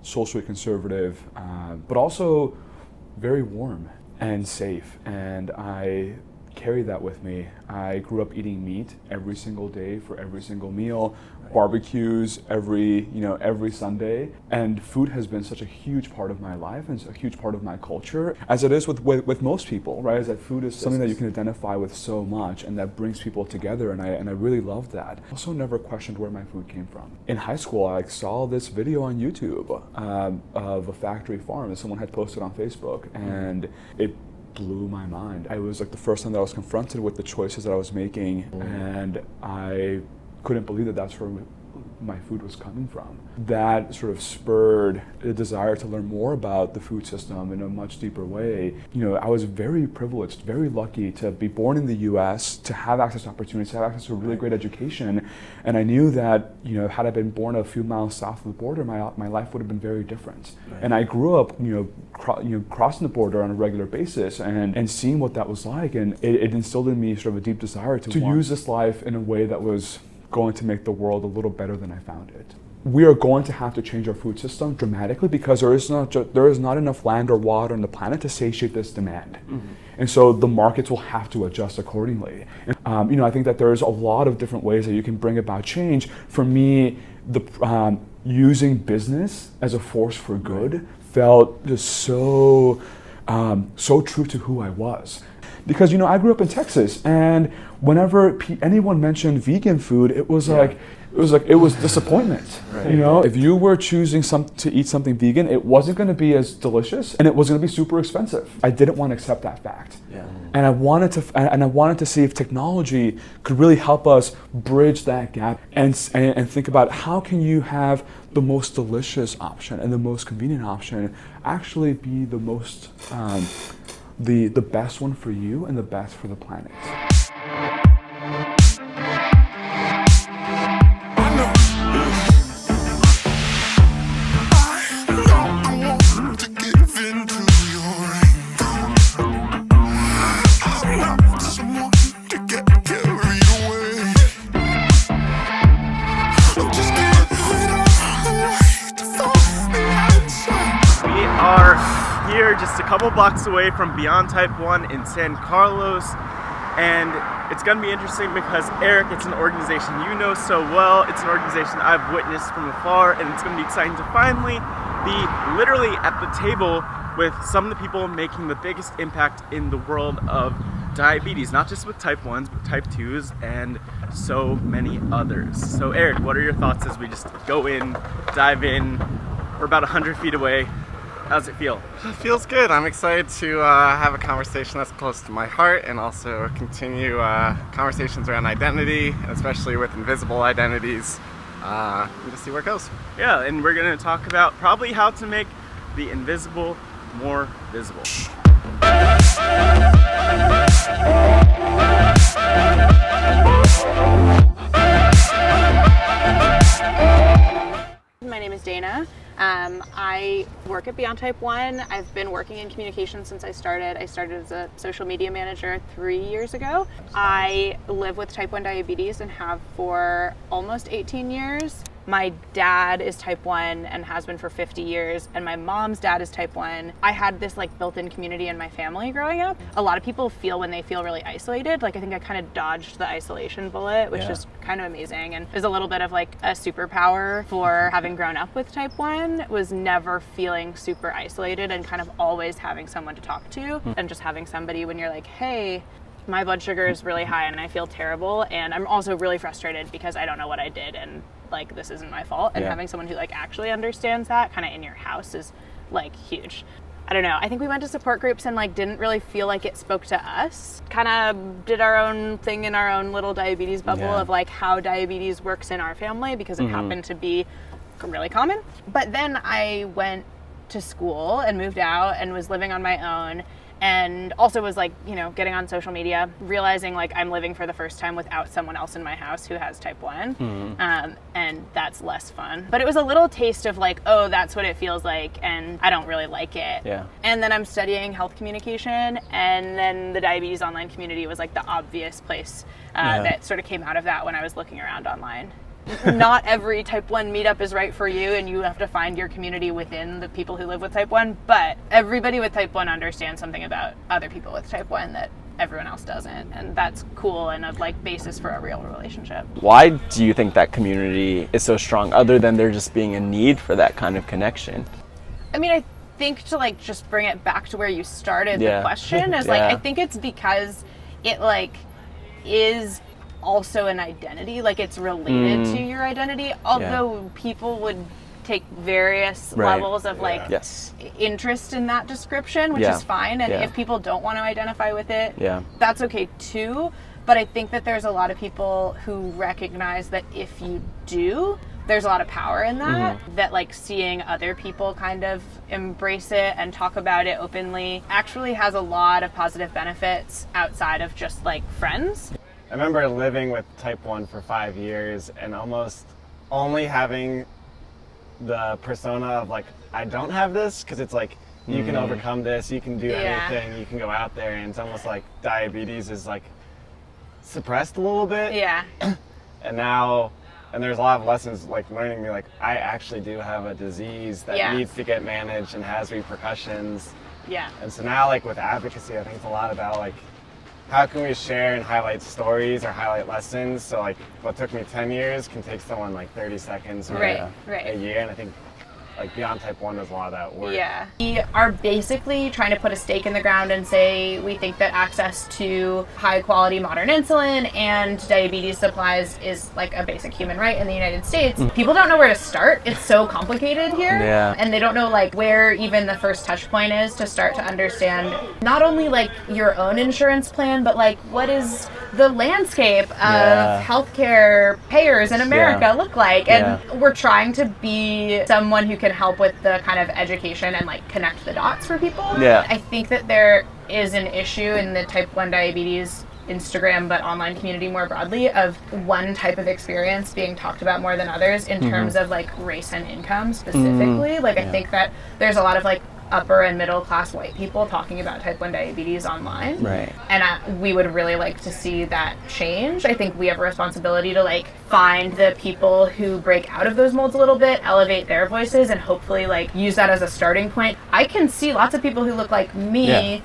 socially conservative, but also very warm and safe. And I carry that with me. I grew up eating meat every single day for every single meal, barbecues every Sunday, and food has been such a huge part of my life and a huge part of my culture, as it is with most people, right? Is that food is something that you can identify with so much, and that brings people together, and I really love that. I also never questioned where my food came from. In high school, I saw this video on YouTube of a factory farm that someone had posted on Facebook, and it blew my mind. It was like the first time that I was confronted with the choices that I was making, and I couldn't believe that that's where my food was coming from. That sort of spurred a desire to learn more about the food system in a much deeper way. I was very privileged, very lucky to be born in the US, to have access to opportunities, to have access to a really great education. And I knew that, had I been born a few miles south of the border, my life would have been very different. Right. And I grew up, crossing the border on a regular basis and seeing what that was like. And it instilled in me sort of a deep desire to use this life in a way that was going to make the world a little better than I found it. We are going to have to change our food system dramatically because there is not enough land or water on the planet to satiate this demand. Mm-hmm. And so the markets will have to adjust accordingly. And, I think that there's a lot of different ways that you can bring about change. For me, using business as a force for good felt just so true to who I was. Because, I grew up in Texas, and whenever anyone mentioned vegan food, it was disappointment. Right. If you were choosing to eat something vegan, it wasn't going to be as delicious, and it was going to be super expensive. I didn't want to accept that fact. Yeah. And I wanted to see if technology could really help us bridge that gap and think about how can you have the most delicious option and the most convenient option actually be the most the best one for you and the best for the planet. Just a couple blocks away from Beyond Type 1 in San Carlos, and it's going to be interesting because Erik, it's an organization you know so well, it's an organization I've witnessed from afar, and it's going to be exciting to finally be literally at the table with some of the people making the biggest impact in the world of diabetes, not just with type 1s, but type 2s and so many others. So Erik, what are your thoughts as we just go in, dive in, we're about 100 feet away. How's it feel? It feels good. I'm excited to have a conversation that's close to my heart and also continue conversations around identity, especially with invisible identities, and just see where it goes. Yeah, and we're going to talk about probably how to make the invisible more visible. My name is Dana. I work at Beyond Type 1. I've been working in communications since I started. I started as a social media manager 3 years ago. I live with type 1 diabetes and have for almost 18 years. My dad is type 1 and has been for 50 years, and my mom's dad is type 1. I had this built-in community in my family growing up. A lot of people feel when they feel really isolated. I think I kind of dodged the isolation bullet, which is kind of amazing, and is a little bit of a superpower for having grown up with type 1, was never feeling super isolated and kind of always having someone to talk to, and just having somebody when you're like, hey, my blood sugar is really high and I feel terrible, and I'm also really frustrated because I don't know what I did, and this isn't my fault. And having someone who actually understands that kind of in your house is huge. I don't know. I think we went to support groups and didn't really feel like it spoke to us. Kind of did our own thing in our own little diabetes bubble of how diabetes works in our family because it happened to be really common. But then I went to school and moved out and was living on my own, and also was getting on social media, realizing I'm living for the first time without someone else in my house who has type 1, and that's less fun. But it was a little taste of oh, that's what it feels like, and I don't really like it. Yeah. And then I'm studying health communication, and then the diabetes online community was the obvious place that sort of came out of that when I was looking around online. not every type 1 meetup is right for you, and you have to find your community within the people who live with type 1, but everybody with type 1 understands something about other people with type 1 that everyone else doesn't, and that's cool and a like basis for a real relationship. Why do you think that community is so strong, other than there just being a need for that kind of connection? I mean, I think to like just bring it back to where you started Yeah. the question is like, I think it's because it like is also an identity, like it's related to your identity, although people would take various levels of like interest in that description, which is fine, and if people don't want to identify with it, that's okay too. But I think that there's a lot of people who recognize that if you do, there's a lot of power in that, that like seeing other people kind of embrace it and talk about it openly actually has a lot of positive benefits outside of just like friends. I remember living with type 1 for 5 years and almost only having the persona of like, I don't have this, because it's like, you can overcome this, you can do anything, you can go out there, and it's almost like diabetes is like suppressed a little bit. And now, and there's a lot of lessons like learning me like, I actually do have a disease that needs to get managed and has repercussions. And so now like with advocacy, I think it's a lot about like, how can we share and highlight stories or highlight lessons? So like what took me 10 years can take someone like 30 seconds or a year. And I think like Beyond Type 1 does a lot of that work. We are basically trying to put a stake in the ground and say we think that access to high quality modern insulin and diabetes supplies is like a basic human right in the United States. People don't know where to start. It's so complicated here. And they don't know like where even the first touch point is to start to understand not only like your own insurance plan, but like what is the landscape of healthcare payers in America look like. And we're trying to be someone who can help with the kind of education and like connect the dots for people. I think that there is an issue in the type 1 diabetes Instagram but online community more broadly of one type of experience being talked about more than others in terms of like race and income specifically. Like I think that there's a lot of like upper and middle class white people talking about type 1 diabetes online. And we would really like to see that change. I think we have a responsibility to like find the people who break out of those molds a little bit, elevate their voices, and hopefully like use that as a starting point. I can see lots of people who look like me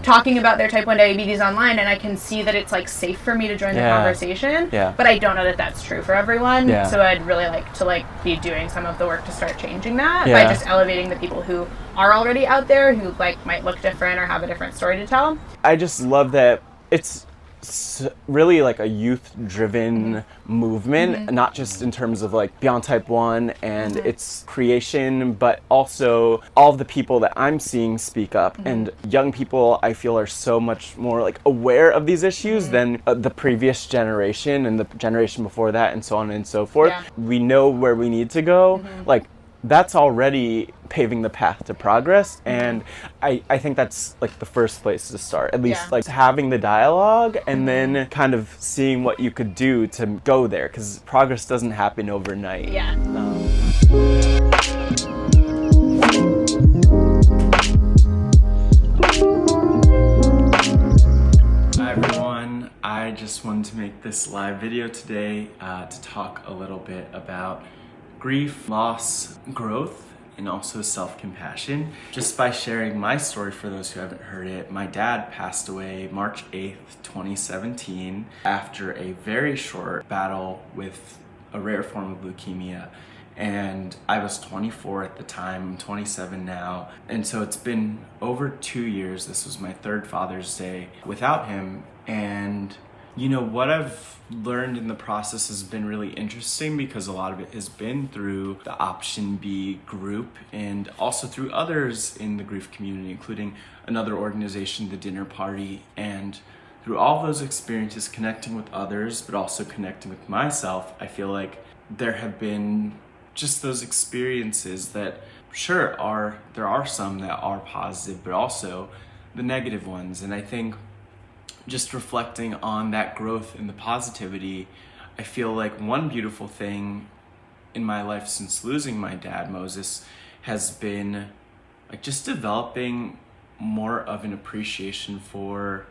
talking about their type 1 diabetes online, and I can see that it's like safe for me to join the conversation, but I don't know that that's true for everyone. So I'd really like to like be doing some of the work to start changing that by just elevating the people who are already out there who like might look different or have a different story to tell. I just love that it's really like a youth-driven movement, not just in terms of like Beyond Type 1 and its creation, but also all of the people that I'm seeing speak up. And young people, I feel, are so much more like aware of these issues than the previous generation and the generation before that, and so on and so forth. We know where we need to go. Like, that's already paving the path to progress, and I think that's like the first place to start, at least like having the dialogue and then kind of seeing what you could do to go there, because progress doesn't happen overnight. Hi everyone, I just wanted to make this live video today to talk a little bit about grief, loss, growth, and also self-compassion. Just by sharing my story for those who haven't heard it, my dad passed away March 8th, 2017 after a very short battle with a rare form of leukemia. And I was 24 at the time, I'm 27 now. And so it's been over 2 years. This was my third Father's Day without him. And you know, what I've learned in the process has been really interesting, because a lot of it has been through the Option B group and also through others in the grief community, including another organization, the Dinner Party. And through all those experiences, connecting with others, but also connecting with myself, I feel like there have been just those experiences that, sure, there are some that are positive, but also the negative ones. And I think just reflecting on that growth and the positivity, I feel like one beautiful thing in my life since losing my dad, Moses, has been like just developing more of an appreciation for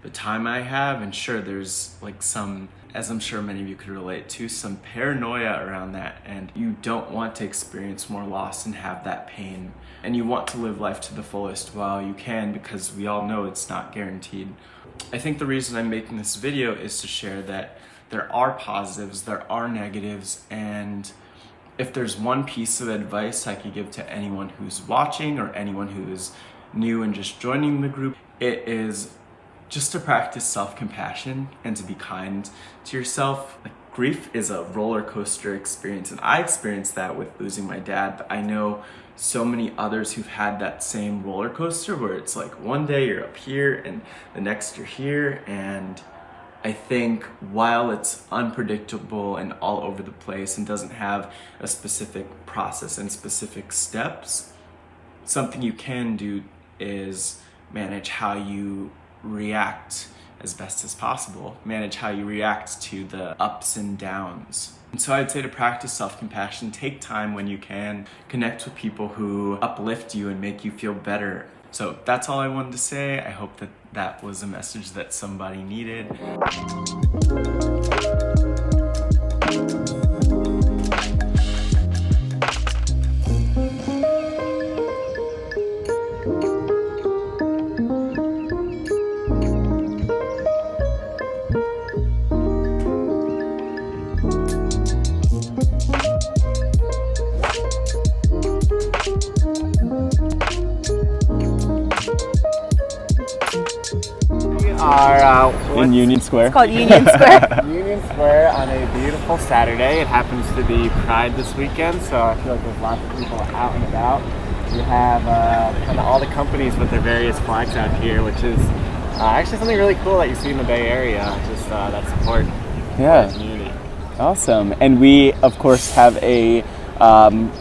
the time I have. And sure, there's like some as I'm sure many of you could relate to, some paranoia around that, and you don't want to experience more loss and have that pain, and you want to live life to the fullest while you can, because we all know it's not guaranteed. I think the reason I'm making this video is to share that there are positives, there are negatives, and if there's one piece of advice I could give to anyone who's watching or anyone who is new and just joining the group, it is just to practice self-compassion and to be kind to yourself. Like, grief is a roller coaster experience, and I experienced that with losing my dad, but I know so many others who've had that same roller coaster where it's like one day you're up here and the next you're here. And I think while it's unpredictable and all over the place and doesn't have a specific process and specific steps, something you can do is manage how you react as best as possible. Manage how you react to the ups and downs. And so I'd say to practice self-compassion, take time when you can, connect with people who uplift you and make you feel better. So that's all I wanted to say. I hope that that was a message that somebody needed. In Union Square. It's called Union Square. Union Square on a beautiful Saturday. It happens to be Pride this weekend, so I feel like there's lots of people out and about. We have kind of all the companies with their various flags out here, which is actually something really cool that you see in the Bay Area, just that support for the community. Awesome. And we, of course, have a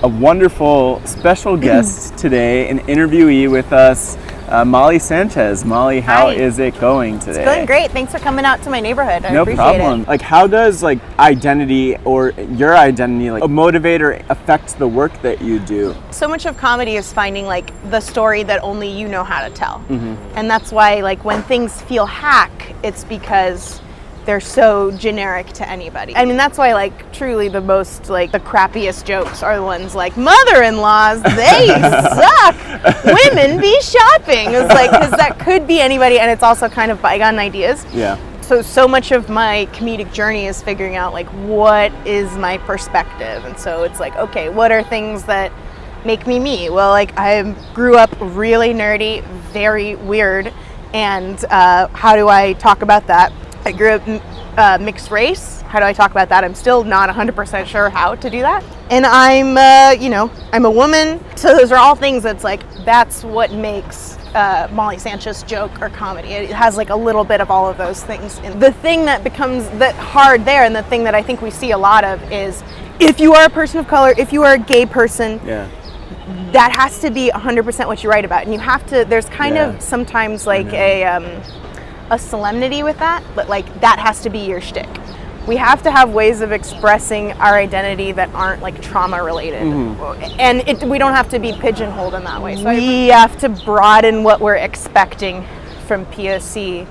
wonderful special guest today, an interviewee with us, Molly Sanchez. Molly, how is it going today? It's going great. Thanks for coming out to my neighborhood. I No appreciate problem. it. Like, how does like identity or your identity like motivate or affect the work that you do? So much of comedy is finding like the story that only you know how to tell. Mm-hmm. And that's why like when things feel hack, it's because they're so generic to anybody. I mean, that's why like truly the most like the crappiest jokes are the ones like mother-in-laws, they suck. Women be shopping. It's like, because that could be anybody, and it's also kind of bygone ideas. Yeah. So much of my comedic journey is figuring out like what is my perspective. And so it's like, okay, what are things that make me me? Well, like I grew up really nerdy, very weird, and how do I talk about that? I grew up mixed race. How do I talk about that? I'm still not 100% sure how to do that. And I'm, I'm a woman. So those are all things that's like, that's what makes Molly Sanchez joke or comedy. It has like a little bit of all of those things. And the thing that becomes that hard there, and the thing that I think we see a lot of is, if you are a person of color, if you are a gay person, that has to be 100% what you write about. And you have to, there's kind of sometimes like a solemnity with that, but like that has to be your shtick. We have to have ways of expressing our identity that aren't like trauma related, and we don't have to be pigeonholed in that way. So we have to broaden what we're expecting from POC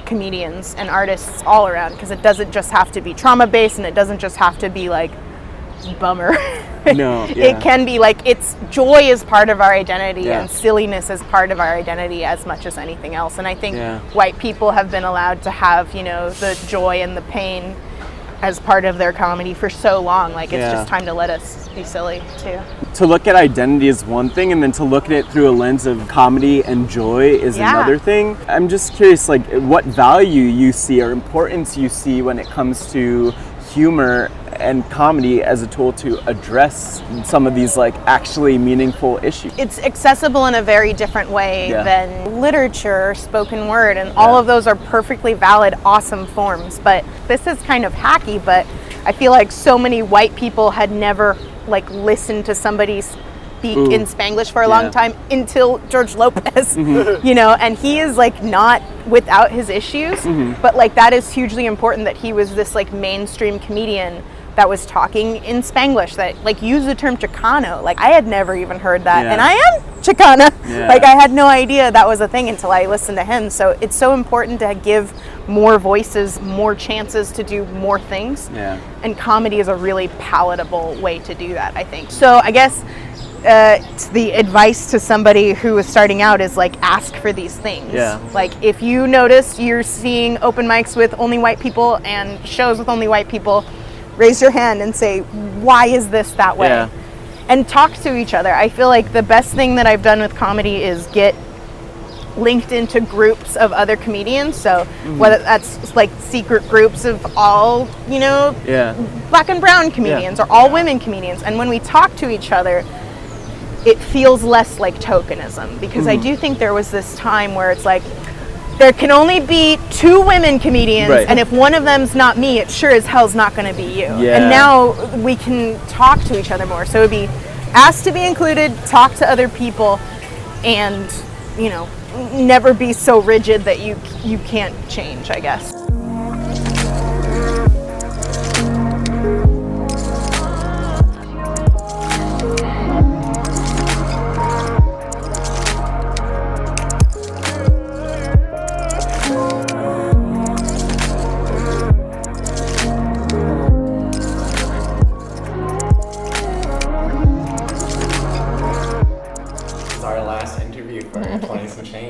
comedians and artists all around, because it doesn't just have to be trauma based, and it doesn't just have to be like bummer. No, It can be like, it's joy is part of our identity, and silliness is part of our identity as much as anything else. And I think white people have been allowed to have, the joy and the pain as part of their comedy for so long. Like, it's just time to let us be silly too. To look at identity is one thing, and then to look at it through a lens of comedy and joy is another thing. I'm just curious, like, what value you see or importance you see when it comes to humor and comedy as a tool to address some of these like actually meaningful issues. It's accessible in a very different way than literature or spoken word, and all of those are perfectly valid, awesome forms. But this is kind of hacky, but I feel like so many white people had never like listened to somebody speak in Spanglish for a long time until George Lopez, and he is like not without his issues, but like that is hugely important that he was this like mainstream comedian that was talking in Spanglish, that like used the term Chicano. Like I had never even heard that, and I am Chicana. Yeah. Like, I had no idea that was a thing until I listened to him. So it's so important to give more voices, more chances to do more things. Yeah. And comedy is a really palatable way to do that, I think. So I guess the advice to somebody who is starting out is like, ask for these things. Yeah. Like, if you notice you're seeing open mics with only white people and shows with only white people, raise your hand and say, why is this that way? Yeah. And talk to each other. I feel like the best thing that I've done with comedy is get linked into groups of other comedians. So whether that's like secret groups of all, black and brown comedians or all women comedians. And when we talk to each other, it feels less like tokenism, because I do think there was this time where it's like, there can only be 2 women comedians, right. and if one of them's not me, it sure as hell's not going to be you. Yeah. And now we can talk to each other more. So it would be ask to be included, talk to other people, and, never be so rigid that you can't change, I guess.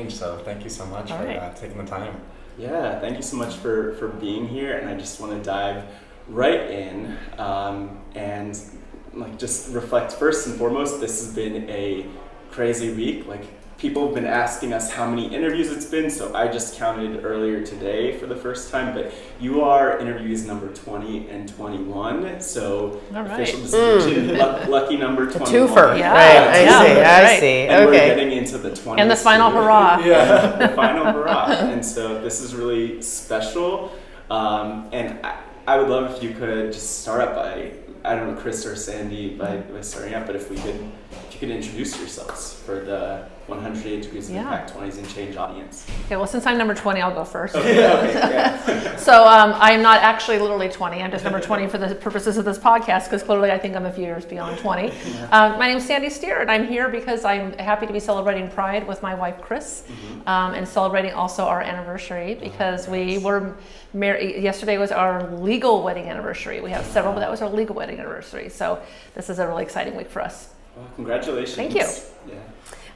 So thank you so much for taking the time. Yeah, thank you so much for being here, and I just want to dive right in and just reflect. First and foremost, this has been a crazy week. People have been asking us how many interviews it's been, so I just counted earlier today for the first time, but you are interviews number 20 and 21, so official distinction, lucky number 21. A twofer. Yeah. Right, I see. And okay. we're getting into the 20s. And the final hurrah. Yeah, the final hurrah. And so this is really special, and I would love if you could just start up by, I don't know, Chris or Sandy, by starting out, but if you could introduce yourselves for the 108 Degrees of Impact 20s and Change audience. Okay, well, since I'm number 20, I'll go first. Okay. So I am not actually literally 20. I'm just number 20 for the purposes of this podcast, because clearly I think I'm a few years beyond 20. My name is Sandy Steer, and I'm here because I'm happy to be celebrating Pride with my wife, Chris, and celebrating also our anniversary, because we were married. Yesterday was our legal wedding anniversary. We have several, but that was our legal wedding anniversary. So this is a really exciting week for us. Well, congratulations. Thank you. Yeah.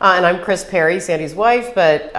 And I'm Chris Perry, Sandy's wife, but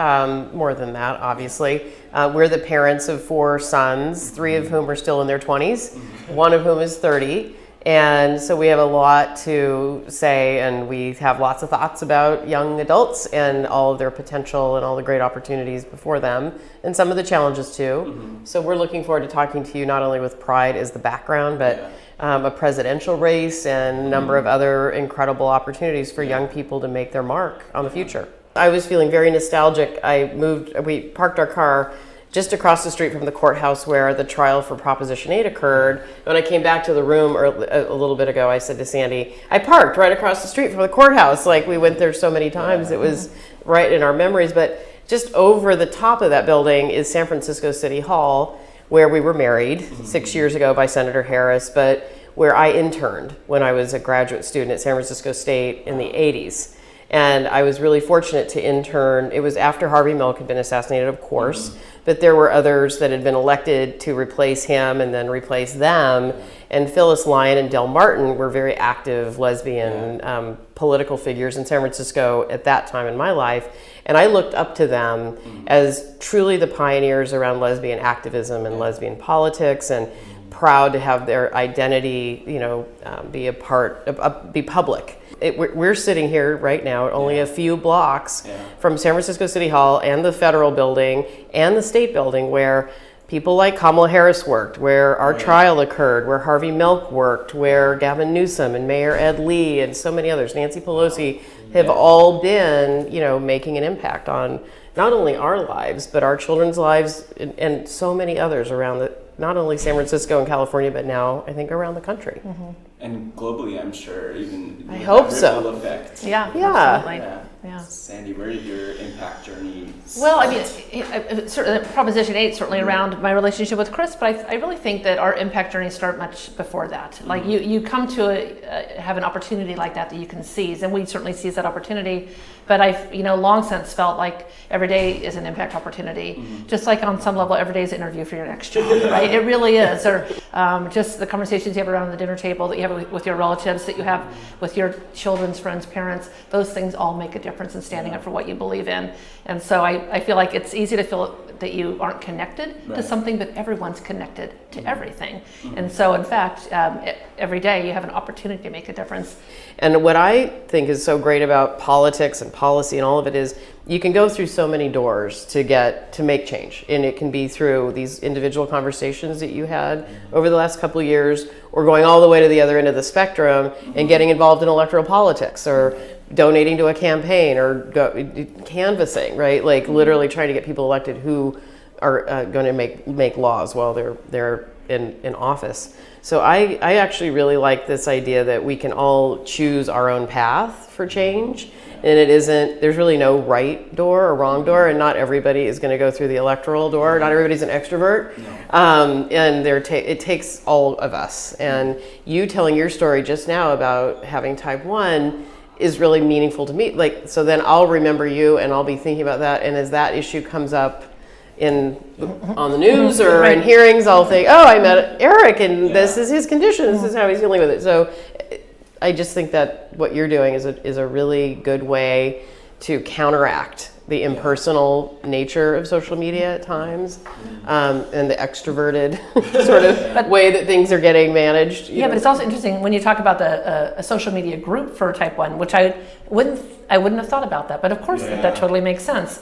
more than that, obviously. We're the parents of 4 sons, 3 of whom are still in their 20s, 1 of whom is 30. And so we have a lot to say, and we have lots of thoughts about young adults and all of their potential and all the great opportunities before them, and some of the challenges too. So we're looking forward to talking to you not only with Pride as the background, but a presidential race and a number of other incredible opportunities for young people to make their mark on the future. I was feeling very nostalgic. We parked our car just across the street from the courthouse where the trial for Proposition 8 occurred. When I came back to the room a little bit ago, I said to Sandy, I parked right across the street from the courthouse. We went there so many times. It was right in our memories. But just over the top of that building is San Francisco City Hall, where we were married 6 years ago by Senator Harris, but where I interned when I was a graduate student at San Francisco State in the 80s. And I was really fortunate to intern. It was after Harvey Milk had been assassinated, of course, but there were others that had been elected to replace him and then replace them. And Phyllis Lyon and Del Martin were very active lesbian political figures in San Francisco at that time in my life. And I looked up to them as truly the pioneers around lesbian activism and lesbian politics, and proud to have their identity, be public. We're sitting here right now, only a few blocks from San Francisco City Hall and the Federal Building and the State Building, where people like Kamala Harris worked, where our trial occurred, where Harvey Milk worked, where Gavin Newsom and Mayor Ed Lee and so many others, Nancy Pelosi, have all been, making an impact on not only our lives, but our children's lives and so many others around not only San Francisco and California, but now I think around the country. And globally, I'm sure, even I hope so. Effect. Yeah. Yeah. Yeah. Sandy, where did your impact journey Well, I mean, certainly Proposition 8 certainly around my relationship with Chris, but I really think that our impact journeys start much before that. Like you come to have an opportunity like that you can seize, and we certainly seize that opportunity. But I've long since felt like every day is an impact opportunity. Just like on some level, every day is an interview for your next job, right? It really is. Or just the conversations you have around the dinner table that you have with your relatives, that you have with your children's friends, parents. Those things all make a difference in standing up for what you believe in. And so I feel like it's easy to feel that you aren't connected to something, but everyone's connected to everything. And so in fact, every day you have an opportunity to make a difference. And what I think is so great about politics and policy and all of it is you can go through so many doors to make change. And it can be through these individual conversations that you had over the last couple of years, or going all the way to the other end of the spectrum and getting involved in electoral politics, or donating to a campaign, or canvassing, right? Like literally trying to get people elected who are going to make laws while they're in office. So I actually really like this idea that we can all choose our own path for change, and there's really no right door or wrong door, and not everybody is going to go through the electoral door. Not everybody's an extrovert, and it takes all of us. And you telling your story just now about having type 1 is really meaningful to me. Like, so then I'll remember you, and I'll be thinking about that, and as that issue comes up on the news or in hearings, I'll think, oh, I met Erik, and this is his condition, this is how he's dealing with it. So I just think that what you're doing is a really good way to counteract the impersonal nature of social media at times, and the extroverted sort of way that things are getting managed. Yeah, but it's also interesting when you talk about a social media group for type 1, which I wouldn't have thought about that, but of course that totally makes sense.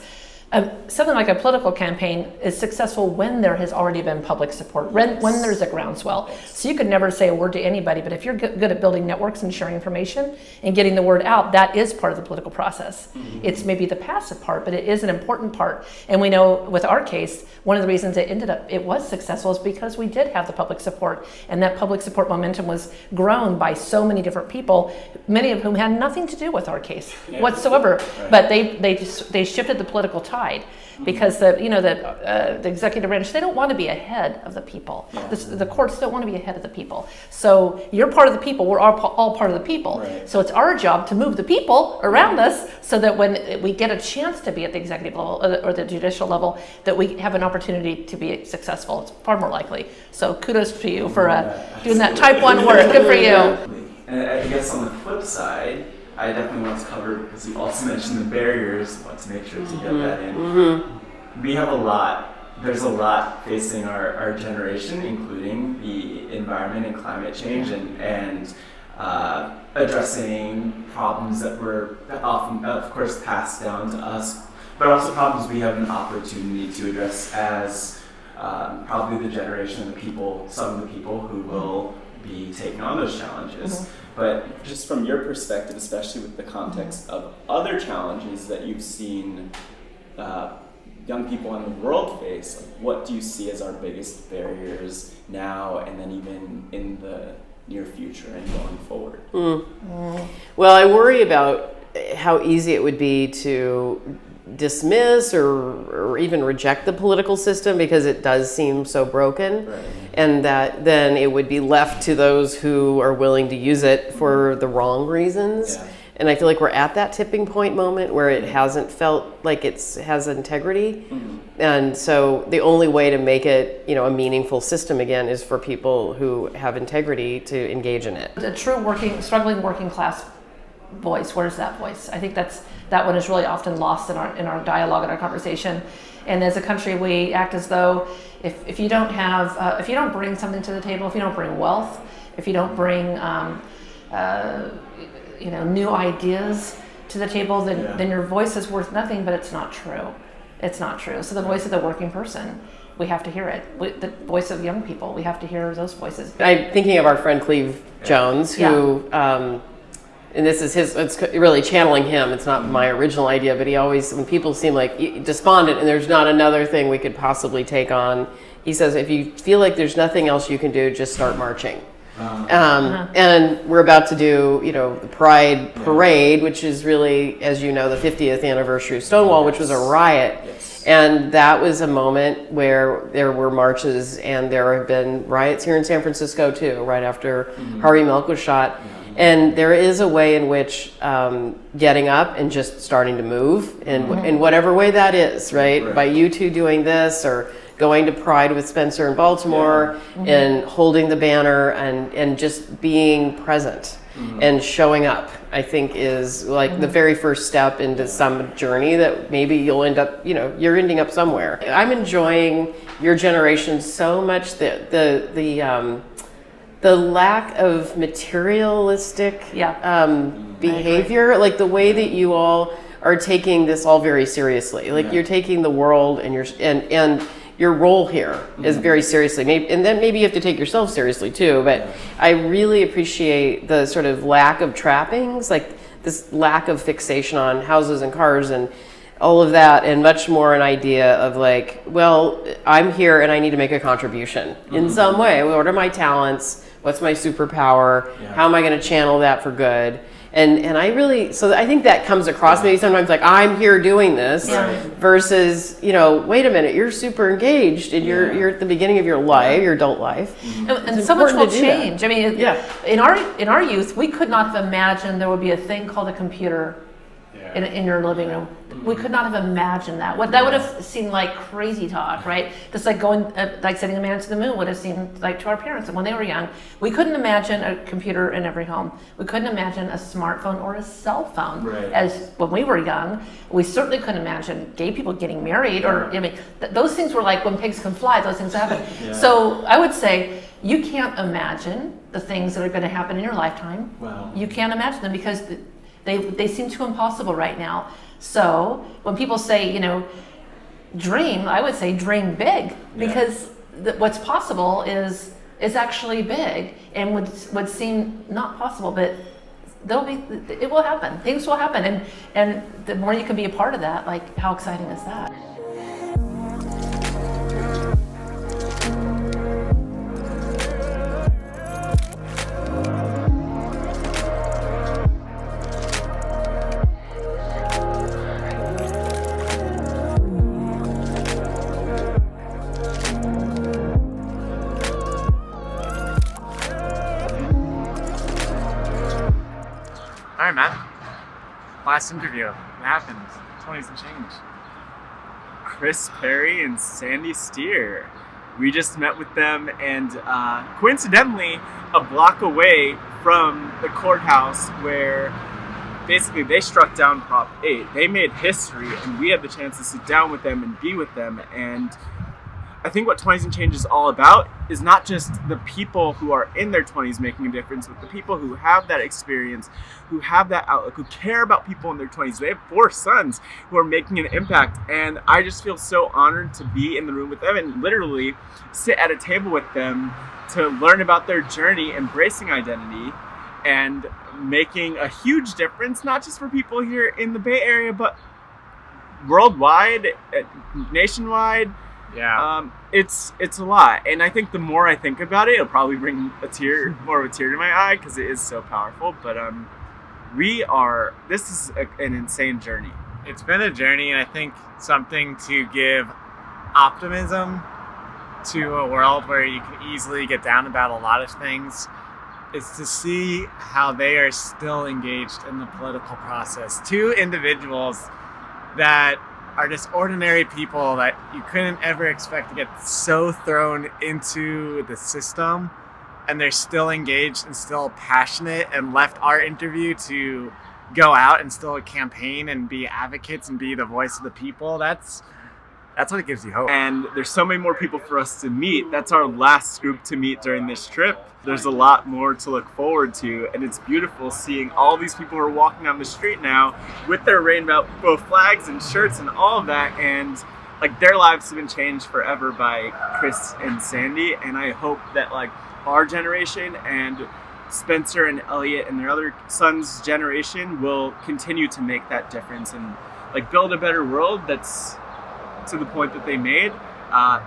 Something like a political campaign is successful when there has already been public support, when there's a groundswell. So you could never say a word to anybody, but if you're good at building networks and sharing information and getting the word out, that is part of the political process. It's maybe the passive part, but it is an important part. And we know with our case, one of the reasons it was successful is because we did have the public support, and that public support momentum was grown by so many different people, many of whom had nothing to do with our case whatsoever. But they shifted the political tide, because the executive branch, they don't want to be ahead of the people. The courts don't want to be ahead of the people. So you're part of the people. We're all part of the people. So it's our job to move the people around us, so that when we get a chance to be at the executive level or the judicial level, that we have an opportunity to be successful. It's far more likely. So kudos to you for doing that type 1 work. Good for you. And I guess on the flip side, I definitely want to cover, because you also mentioned the barriers, want to make sure to get that in. We have there's a lot facing our generation, including the environment and climate change, and addressing problems that were often, of course, passed down to us, but also problems we have an opportunity to address as probably the generation of the people, some of the people who will be taking on those challenges. But just from your perspective, especially with the context of other challenges that you've seen young people in the world face, what do you see as our biggest barriers now, and then even in the near future and going forward? Well, I worry about how easy it would be to dismiss or even reject the political system, because it does seem so broken, and that then it would be left to those who are willing to use it for the wrong reasons. And I feel like we're at that tipping point moment where it hasn't felt like it has integrity. And so the only way to make it, a meaningful system again is for people who have integrity to engage in it. A true struggling working class voice, where's that voice? I think that one is really often lost in our dialogue and our conversation. And as a country, we act as though if you don't have, if you don't bring something to the table, if you don't bring wealth, if you don't bring new ideas to the table, then your voice is worth nothing. But it's not true. It's not true. So the voice of the working person, we have to hear it. The voice of young people, we have to hear those voices. I'm thinking of our friend Cleve Jones, who, and this is it's really channeling him. It's not my original idea, but he always, when people seem like despondent and there's not another thing we could possibly take on, he says, if you feel like there's nothing else you can do, just start marching. And we're about to do, the Pride Parade, which is really, as you know, the 50th anniversary of Stonewall, which was a riot. And that was a moment where there were marches, and there have been riots here in San Francisco too, right after Harvey Milk was shot. And there is a way in which getting up and just starting to move in whatever way that is, right? By you two doing this, or going to Pride with Spencer in Baltimore and holding the banner and just being present and showing up, I think is like the very first step into some journey that maybe you'll end up, you're ending up somewhere. I'm enjoying your generation so much, that the lack of materialistic behavior, like the way that you all are taking this all very seriously. Like you're taking the world and your role here is very seriously. And then maybe you have to take yourself seriously too, but I really appreciate the sort of lack of trappings, like this lack of fixation on houses and cars and all of that, and much more an idea of like, well, I'm here and I need to make a contribution in some way. What are my talents? What's my superpower? How am I going to channel that for good? And I really, so I think that comes across maybe sometimes like, I'm here doing this versus, wait a minute, you're super engaged and you're at the beginning of your life, your adult life. And so much will change. I mean, in our youth, we could not have imagined there would be a thing called a computer in your living room. We could not have imagined that. That would have seemed like crazy talk, right? Just like like sending a man to the moon would have seemed like to our parents when they were young. We couldn't imagine a computer in every home. We couldn't imagine a smartphone or a cell phone as when we were young. We certainly couldn't imagine gay people getting married, or those things were like when pigs can fly. Those things happen. So I would say you can't imagine the things that are going to happen in your lifetime. Wow. You can't imagine them because they seem too impossible right now. So when people say, dream, I would say dream big, because what's possible is actually big and would seem not possible, but it will happen. Things will happen, and the more you can be a part of that, like how exciting is that? Alright, Matt. Last interview. What happened? 20s and change. Chris Perry and Sandy Steer. We just met with them, and coincidentally, a block away from the courthouse where basically they struck down Prop 8. They made history, and we had the chance to sit down with them and be with them. And I think what 20s and Change is all about is not just the people who are in their 20s making a difference, but the people who have that experience, who have that outlook, who care about people in their 20s. They have 4 sons who are making an impact, and I just feel so honored to be in the room with them and literally sit at a table with them to learn about their journey, embracing identity, and making a huge difference, not just for people here in the Bay Area, but worldwide, nationwide. Yeah. It's a lot, and I think the more I think about it, it'll probably bring more of a tear to my eye, because it is so powerful. But this is an insane journey. It's been a journey, and I think something to give optimism to a world where you can easily get down about a lot of things is to see how they are still engaged in the political process. 2 individuals that are just ordinary people that you couldn't ever expect to get so thrown into the system, and they're still engaged and still passionate, and left our interview to go out and still campaign and be advocates and be the voice of the people. That's what it gives you hope. And there's so many more people for us to meet. That's our last group to meet during this trip. There's a lot more to look forward to, and it's beautiful seeing all these people who are walking down the street now with their rainbow flags and shirts and all of that, and like their lives have been changed forever by Chris and Sandy. And I hope that like our generation and Spencer and Elliot and their other sons' generation will continue to make that difference and like build a better world that's to the point that they made,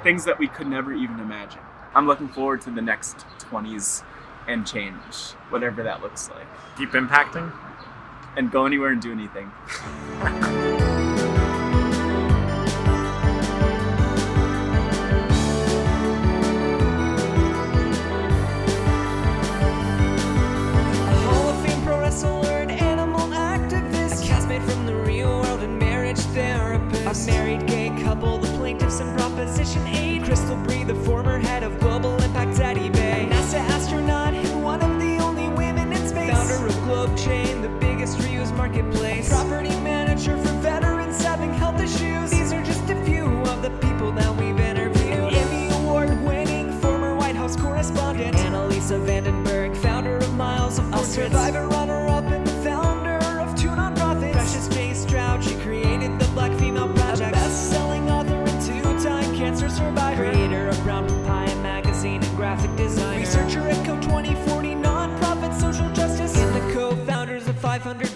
things that we could never even imagine. I'm looking forward to the next 20s and change, whatever that looks like. Keep impacting. And go anywhere and do anything. A married gay couple, the plaintiffs in Proposition 8. Crystal Bree, the former head of global impact at eBay. NASA astronaut and one of the only women in space. Founder of Globe Chain, the biggest reuse marketplace. Property manager for veterans having health issues. These are just a few of the people that we've interviewed. Emmy Award-winning former White House correspondent Annalisa Vandenberg, founder of Miles of Portraits. A survivor runner-up and the founder of two nonprofits. Precious J. Stroud, she created the Black Female Project. Best-selling author and two-time cancer survivor. Creator of Brown Papaya magazine and graphic designer. Researcher at Co 2040 nonprofit social justice. And the co-founders of 500